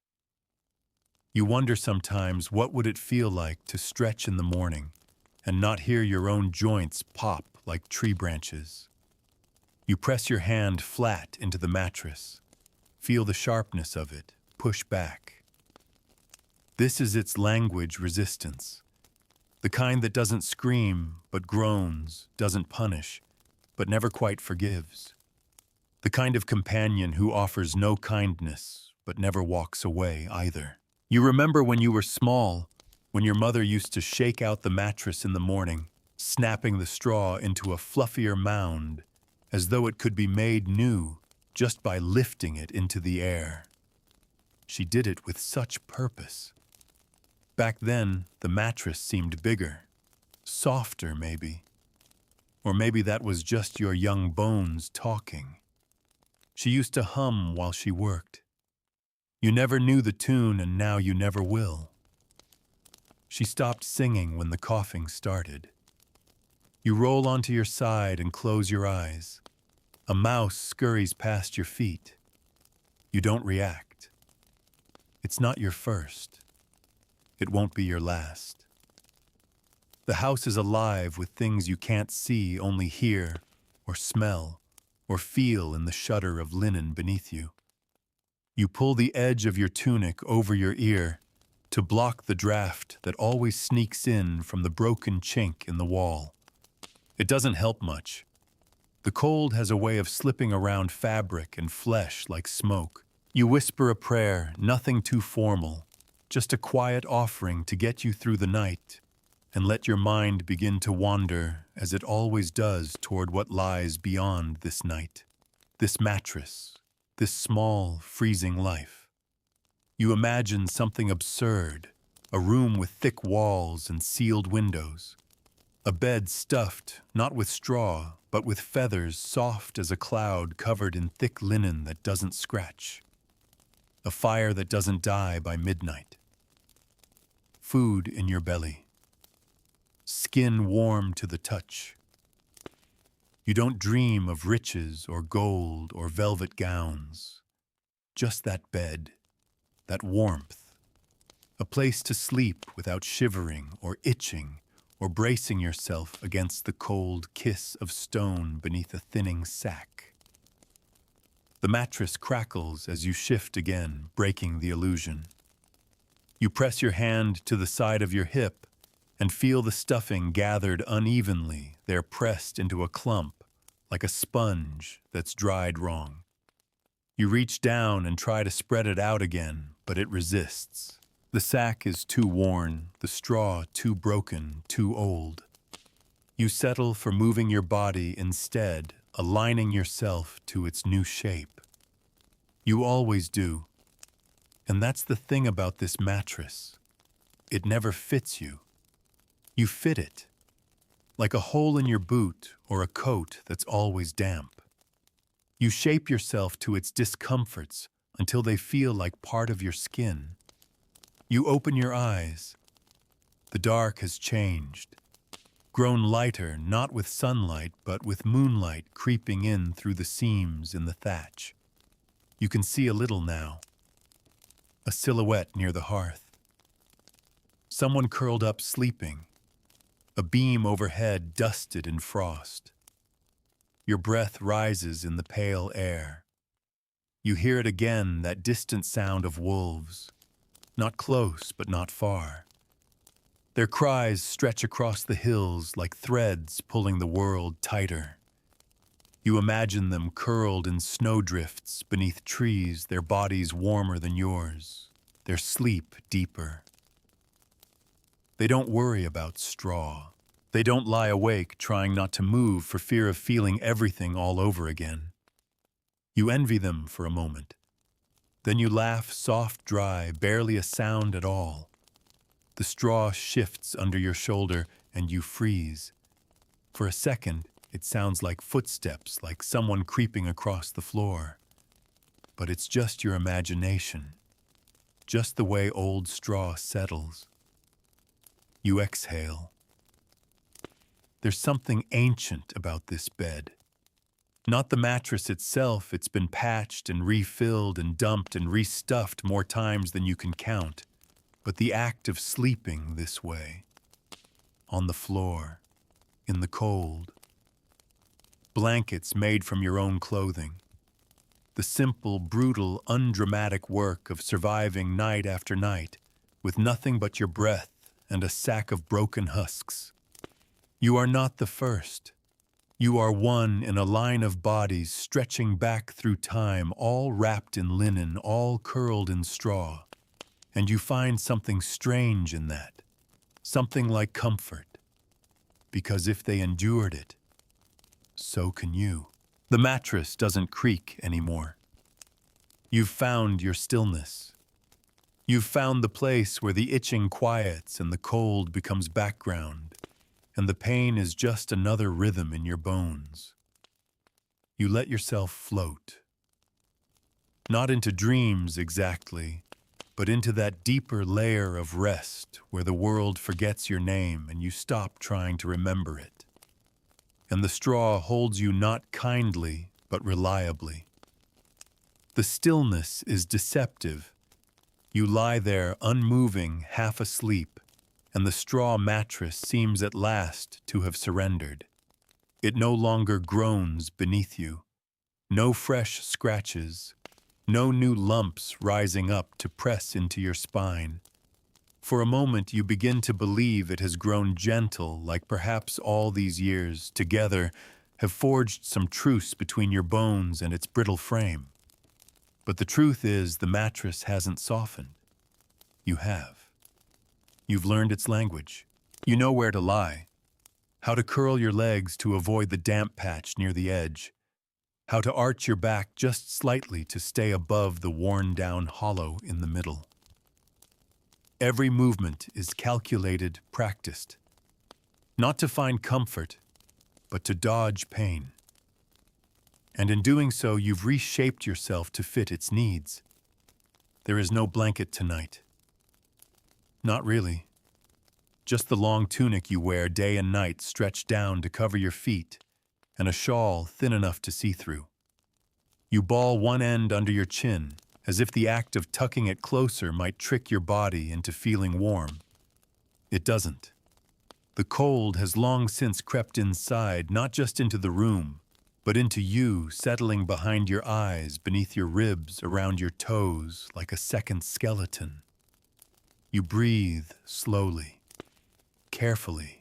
You wonder sometimes what would it feel like to stretch in the morning and not hear your own joints pop like tree branches. You press your hand flat into the mattress, feel the sharpness of it, push back. This is its language resistance, the kind that doesn't scream but groans, doesn't punish, but never quite forgives. The kind of companion who offers no kindness but never walks away either. You remember when you were small, when your mother used to shake out the mattress in the morning, snapping the straw into a fluffier mound, as though it could be made new just by lifting it into the air. She did it with such purpose. Back then, the mattress seemed bigger, softer maybe. Or maybe that was just your young bones talking. She used to hum while she worked. You never knew the tune, and now you never will. She stopped singing when the coughing started. You roll onto your side and close your eyes. A mouse scurries past your feet. You don't react. It's not your first. It won't be your last. The house is alive with things you can't see, only hear, or smell, or feel in the shudder of linen beneath you. You pull the edge of your tunic over your ear to block the draft that always sneaks in from the broken chink in the wall. It doesn't help much. The cold has a way of slipping around fabric and flesh like smoke. You whisper a prayer, nothing too formal, just a quiet offering to get you through the night, and let your mind begin to wander, as it always does, toward what lies beyond this night, this mattress, this small, freezing life. You imagine something absurd, a room with thick walls and sealed windows, a bed stuffed, not with straw, but with feathers soft as a cloud covered in thick linen that doesn't scratch, a fire that doesn't die by midnight, food in your belly, skin warm to the touch. You don't dream of riches or gold or velvet gowns, just that bed, that warmth, a place to sleep without shivering or itching or bracing yourself against the cold kiss of stone beneath a thinning sack. The mattress crackles as you shift again, breaking the illusion. You press your hand to the side of your hip and feel the stuffing gathered unevenly there, pressed into a clump, like a sponge that's dried wrong. You reach down and try to spread it out again, but it resists. The sack is too worn, the straw too broken, too old. You settle for moving your body instead, aligning yourself to its new shape. You always do. And that's the thing about this mattress. It never fits you. You fit it, like a hole in your boot or a coat that's always damp. You shape yourself to its discomforts until they feel like part of your skin. You open your eyes. The dark has changed, grown lighter not with sunlight but with moonlight creeping in through the seams in the thatch. You can see a little now, a silhouette near the hearth. Someone curled up sleeping, a beam overhead dusted in frost. Your breath rises in the pale air. You hear it again, that distant sound of wolves, not close but not far. Their cries stretch across the hills like threads pulling the world tighter. You imagine them curled in snowdrifts beneath trees, their bodies warmer than yours, their sleep deeper. They don't worry about straw. They don't lie awake trying not to move for fear of feeling everything all over again. You envy them for a moment. Then you laugh soft, dry, barely a sound at all. The straw shifts under your shoulder and you freeze. For a second, it sounds like footsteps, like someone creeping across the floor. But it's just your imagination, just the way old straw settles. You exhale. There's something ancient about this bed. Not the mattress itself, it's been patched and refilled and dumped and restuffed more times than you can count, but the act of sleeping this way, on the floor, in the cold. Blankets made from your own clothing. The simple, brutal, undramatic work of surviving night after night with nothing but your breath and a sack of broken husks. You are not the first. You are one in a line of bodies stretching back through time, all wrapped in linen, all curled in straw. And you find something strange in that, something like comfort. Because if they endured it, so can you. The mattress doesn't creak anymore. You've found your stillness. You've found the place where the itching quiets and the cold becomes background, and the pain is just another rhythm in your bones. You let yourself float. Not into dreams exactly, but into that deeper layer of rest where the world forgets your name and you stop trying to remember it. And the straw holds you not kindly, but reliably. The stillness is deceptive. You lie there unmoving, half asleep, and the straw mattress seems at last to have surrendered. It no longer groans beneath you. No fresh scratches, no new lumps rising up to press into your spine. For a moment you begin to believe it has grown gentle, like perhaps all these years, together, have forged some truce between your bones and its brittle frame. But the truth is the mattress hasn't softened. You have. You've learned its language. You know where to lie, how to curl your legs to avoid the damp patch near the edge, how to arch your back just slightly to stay above the worn-down hollow in the middle. Every movement is calculated, practiced, not to find comfort, but to dodge pain. And in doing so, you've reshaped yourself to fit its needs. There is no blanket tonight. Not really. Just the long tunic you wear day and night stretched down to cover your feet, and a shawl thin enough to see through. You ball one end under your chin, as if the act of tucking it closer might trick your body into feeling warm. It doesn't. The cold has long since crept inside, not just into the room, but into you, settling behind your eyes, beneath your ribs, around your toes, like a second skeleton. You breathe slowly, carefully,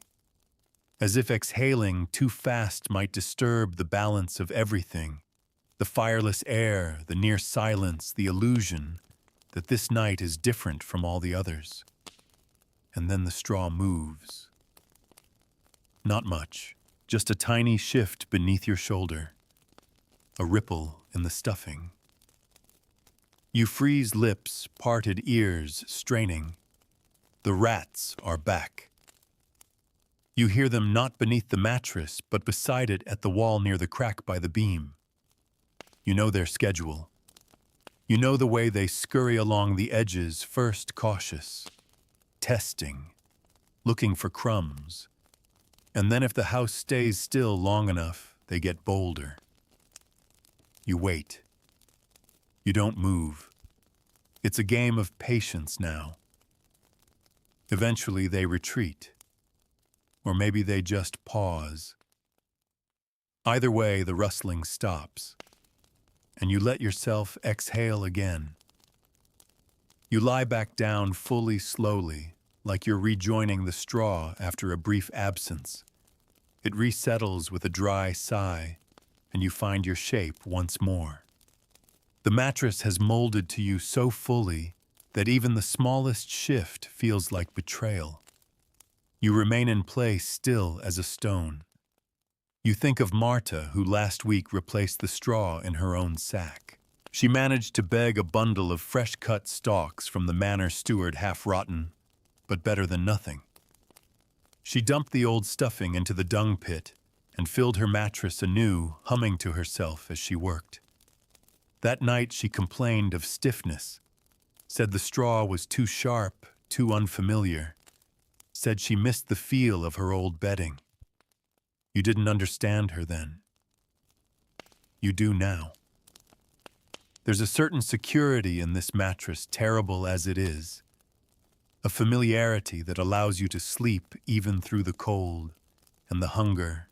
as if exhaling too fast might disturb the balance of everything, the fireless air, the near silence, the illusion that this night is different from all the others. And then the straw moves. Not much, just a tiny shift beneath your shoulder, a ripple in the stuffing. You freeze lips, parted ears, straining. The rats are back. You hear them not beneath the mattress, but beside it at the wall near the crack by the beam. You know their schedule. You know the way they scurry along the edges, first cautious, testing, looking for crumbs. And then if the house stays still long enough, they get bolder. You wait. You don't move. It's a game of patience now. Eventually they retreat. Or maybe they just pause. Either way, the rustling stops, and you let yourself exhale again. You lie back down fully slowly, like you're rejoining the straw after a brief absence. It resettles with a dry sigh, and you find your shape once more. The mattress has molded to you so fully that even the smallest shift feels like betrayal. You remain in place still as a stone. You think of Marta, who last week replaced the straw in her own sack. She managed to beg a bundle of fresh-cut stalks from the manor steward, half-rotten, but better than nothing. She dumped the old stuffing into the dung pit and filled her mattress anew, humming to herself as she worked. That night she complained of stiffness, said the straw was too sharp, too unfamiliar, said she missed the feel of her old bedding. You didn't understand her then. You do now. There's a certain security in this mattress, terrible as it is. A familiarity that allows you to sleep even through the cold and the hunger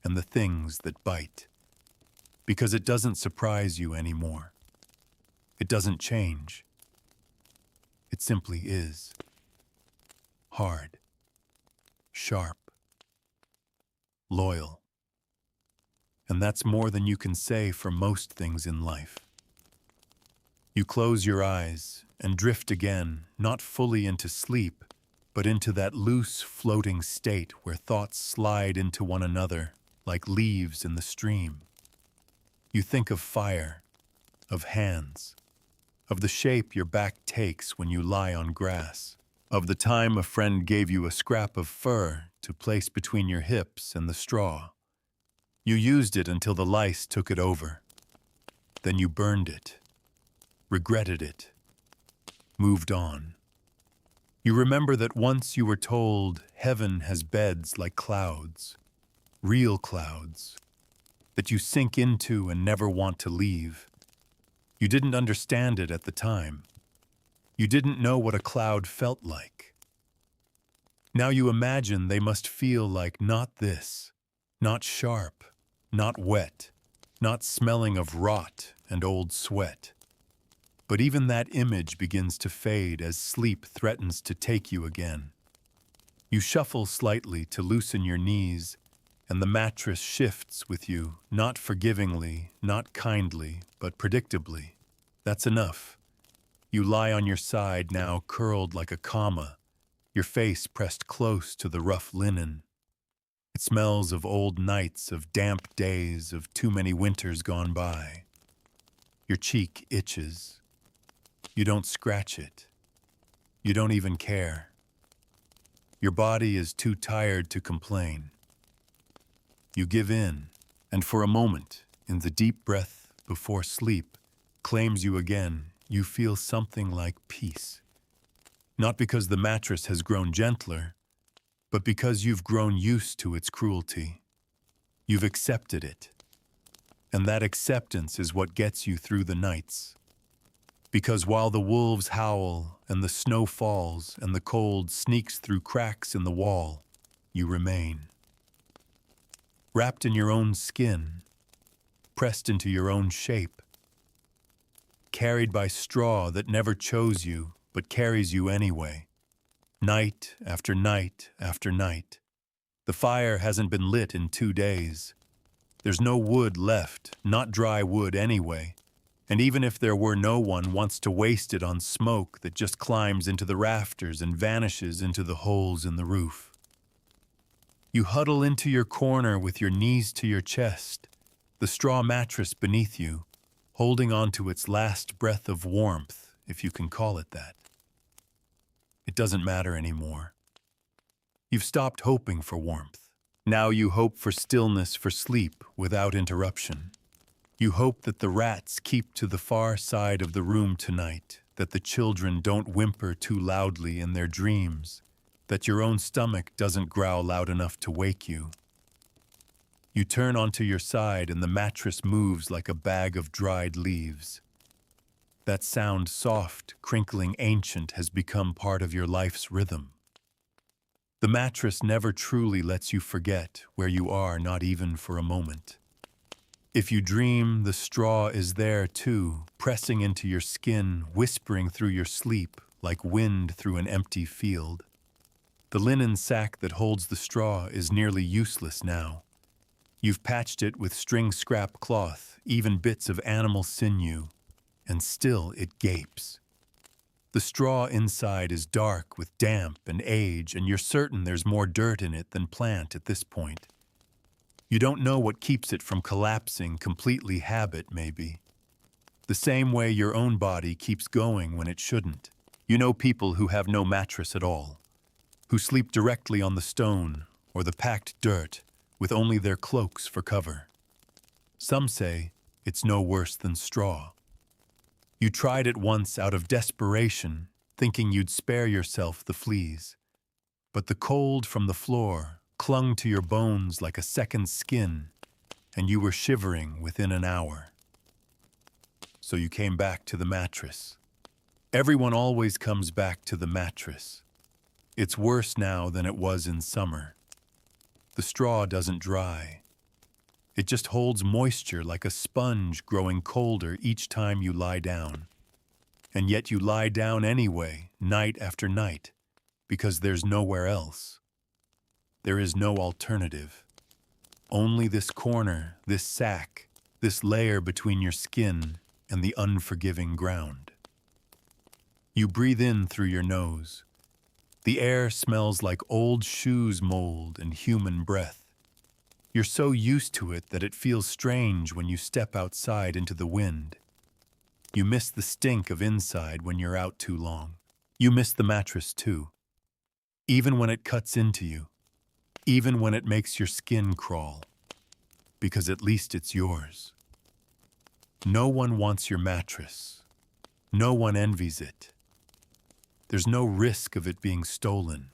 and the things that bite. Because it doesn't surprise you anymore. It doesn't change. It simply is. Hard. Sharp. Loyal. And that's more than you can say for most things in life. You close your eyes and drift again, not fully into sleep, but into that loose, floating state where thoughts slide into one another like leaves in the stream. You think of fire, of hands, of the shape your back takes when you lie on grass, of the time a friend gave you a scrap of fur to place between your hips and the straw. You used it until the lice took it over. Then you burned it, regretted it, moved on. You remember that once you were told heaven has beds like clouds, real clouds, that you sink into and never want to leave. You didn't understand it at the time. You didn't know what a cloud felt like. Now you imagine they must feel like not this, not sharp, not wet, not smelling of rot and old sweat. But even that image begins to fade as sleep threatens to take you again. You shuffle slightly to loosen your knees, and the mattress shifts with you, not forgivingly, not kindly, but predictably. That's enough. You lie on your side now, curled like a comma, your face pressed close to the rough linen. It smells of old nights, of damp days, of too many winters gone by. Your cheek itches. You don't scratch it. You don't even care. Your body is too tired to complain. You give in, and for a moment, in the deep breath before sleep claims you again, you feel something like peace. Not because the mattress has grown gentler, but because you've grown used to its cruelty. You've accepted it. And that acceptance is what gets you through the nights. Because while the wolves howl, and the snow falls, and the cold sneaks through cracks in the wall, you remain. Wrapped in your own skin, pressed into your own shape, carried by straw that never chose you, but carries you anyway, night after night after night. The fire hasn't been lit in 2 days. There's no wood left, not dry wood anyway. And even if there were, no one wants to waste it on smoke that just climbs into the rafters and vanishes into the holes in the roof. You huddle into your corner with your knees to your chest, the straw mattress beneath you, holding on to its last breath of warmth, if you can call it that. It doesn't matter anymore. You've stopped hoping for warmth. Now you hope for stillness, for sleep without interruption. You hope that the rats keep to the far side of the room tonight, that the children don't whimper too loudly in their dreams, that your own stomach doesn't growl loud enough to wake you. You turn onto your side and the mattress moves like a bag of dried leaves. That sound, soft, crinkling, ancient, has become part of your life's rhythm. The mattress never truly lets you forget where you are, not even for a moment. If you dream, the straw is there too, pressing into your skin, whispering through your sleep like wind through an empty field. The linen sack that holds the straw is nearly useless now. You've patched it with string scrap cloth, even bits of animal sinew, and still it gapes. The straw inside is dark with damp and age, and you're certain there's more dirt in it than plant at this point. You don't know what keeps it from collapsing completely, habit maybe. The same way your own body keeps going when it shouldn't. You know people who have no mattress at all, who sleep directly on the stone or the packed dirt with only their cloaks for cover. Some say it's no worse than straw. You tried it once out of desperation, thinking you'd spare yourself the fleas. But the cold from the floor clung to your bones like a second skin, and you were shivering within an hour. So you came back to the mattress. Everyone always comes back to the mattress. It's worse now than it was in summer. The straw doesn't dry. It just holds moisture like a sponge, growing colder each time you lie down. And yet you lie down anyway, night after night, because there's nowhere else. There is no alternative. Only this corner, this sack, this layer between your skin and the unforgiving ground. You breathe in through your nose. The air smells like old shoes mold and human breath. You're so used to it that it feels strange when you step outside into the wind. You miss the stink of inside when you're out too long. You miss the mattress too, even when it cuts into you. Even when it makes your skin crawl, because at least it's yours. No one wants your mattress. No one envies it. There's no risk of it being stolen.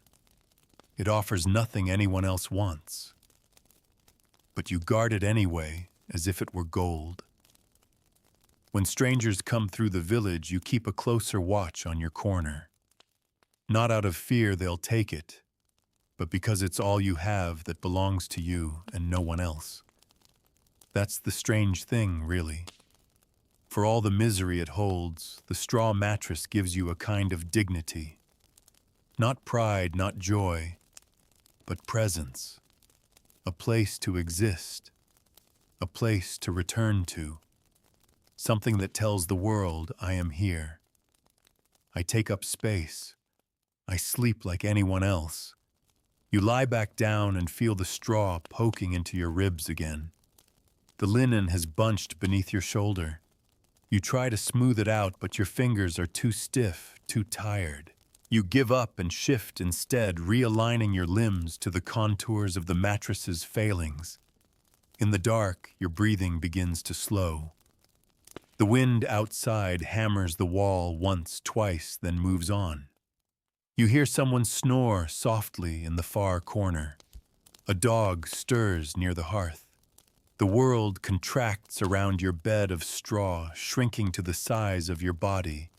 It offers nothing anyone else wants. But you guard it anyway, as if it were gold. When strangers come through the village, you keep a closer watch on your corner. Not out of fear they'll take it, but because it's all you have that belongs to you and no one else. That's the strange thing, really. For all the misery it holds, the straw mattress gives you a kind of dignity. Not pride, not joy, but presence. A place to exist. A place to return to. Something that tells the world, I am here. I take up space. I sleep like anyone else. You lie back down and feel the straw poking into your ribs again. The linen has bunched beneath your shoulder. You try to smooth it out, but your fingers are too stiff, too tired. You give up and shift instead, realigning your limbs to the contours of the mattress's failings. In the dark, your breathing begins to slow. The wind outside hammers the wall once, twice, then moves on. You hear someone snore softly in the far corner. A dog stirs near the hearth. The world contracts around your bed of straw, shrinking to the size of your body,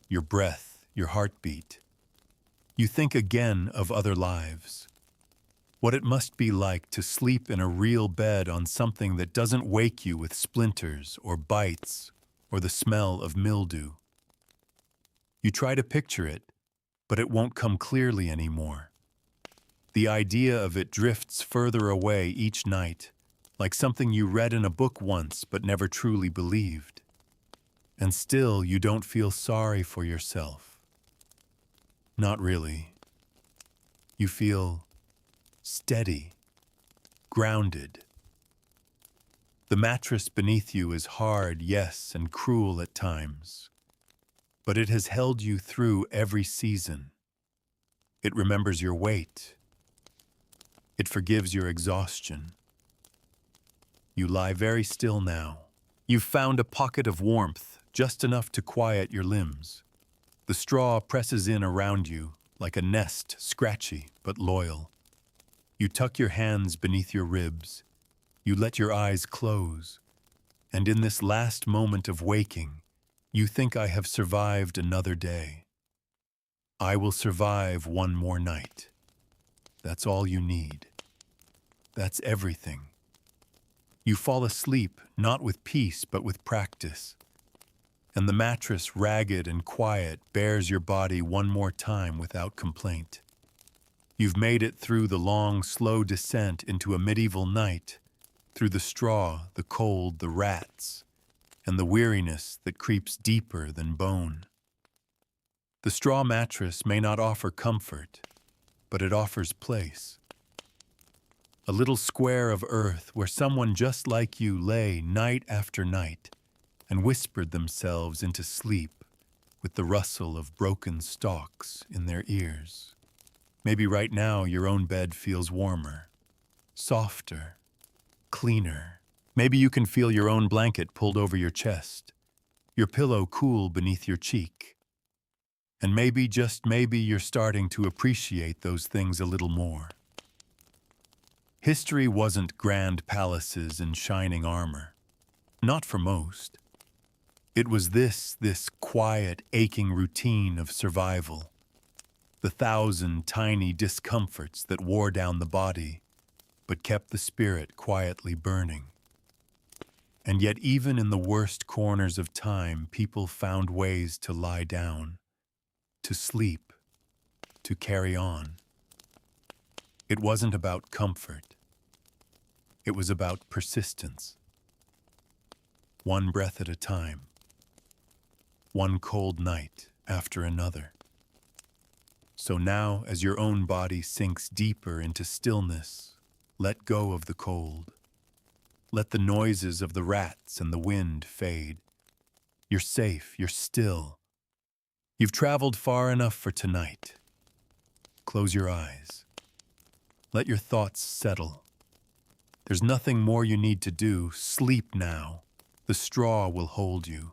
your breath, your heartbeat. You think again of other lives. What it must be like to sleep in a real bed on something that doesn't wake you with splinters or bites or the smell of mildew. You try to picture it, but it won't come clearly anymore. The idea of it drifts further away each night, like something you read in a book once but never truly believed. And still you don't feel sorry for yourself. Not really. You feel steady, grounded. The mattress beneath you is hard, yes, and cruel at times, but it has held you through every season. It remembers your weight. It forgives your exhaustion. You lie very still now. You've found a pocket of warmth, just enough to quiet your limbs. The straw presses in around you, like a nest, scratchy but loyal. You tuck your hands beneath your ribs. You let your eyes close. And in this last moment of waking, you think, I have survived another day. I will survive one more night. That's all you need. That's everything. You fall asleep, not with peace, but with practice. And the mattress, ragged and quiet, bears your body one more time without complaint. You've made it through the long, slow descent into a medieval night, through the straw, the cold, the rats, and the weariness that creeps deeper than bone. The straw mattress may not offer comfort, but it offers place. A little square of earth where someone just like you lay night after night and whispered themselves into sleep with the rustle of broken stalks in their ears. Maybe right now your own bed feels warmer, softer, cleaner. Maybe you can feel your own blanket pulled over your chest, your pillow cool beneath your cheek. And maybe, just maybe, you're starting to appreciate those things a little more. History wasn't grand palaces and shining armor. Not for most. It was this quiet, aching routine of survival. The 1,000 tiny discomforts that wore down the body, but kept the spirit quietly burning. And yet, even in the worst corners of time, people found ways to lie down, to sleep, to carry on. It wasn't about comfort. It was about persistence. One breath at a time. One cold night after another. So now, as your own body sinks deeper into stillness, let go of the cold. Let the noises of the rats and the wind fade. You're safe, you're still. You've traveled far enough for tonight. Close your eyes. Let your thoughts settle. There's nothing more you need to do. Sleep now. The straw will hold you.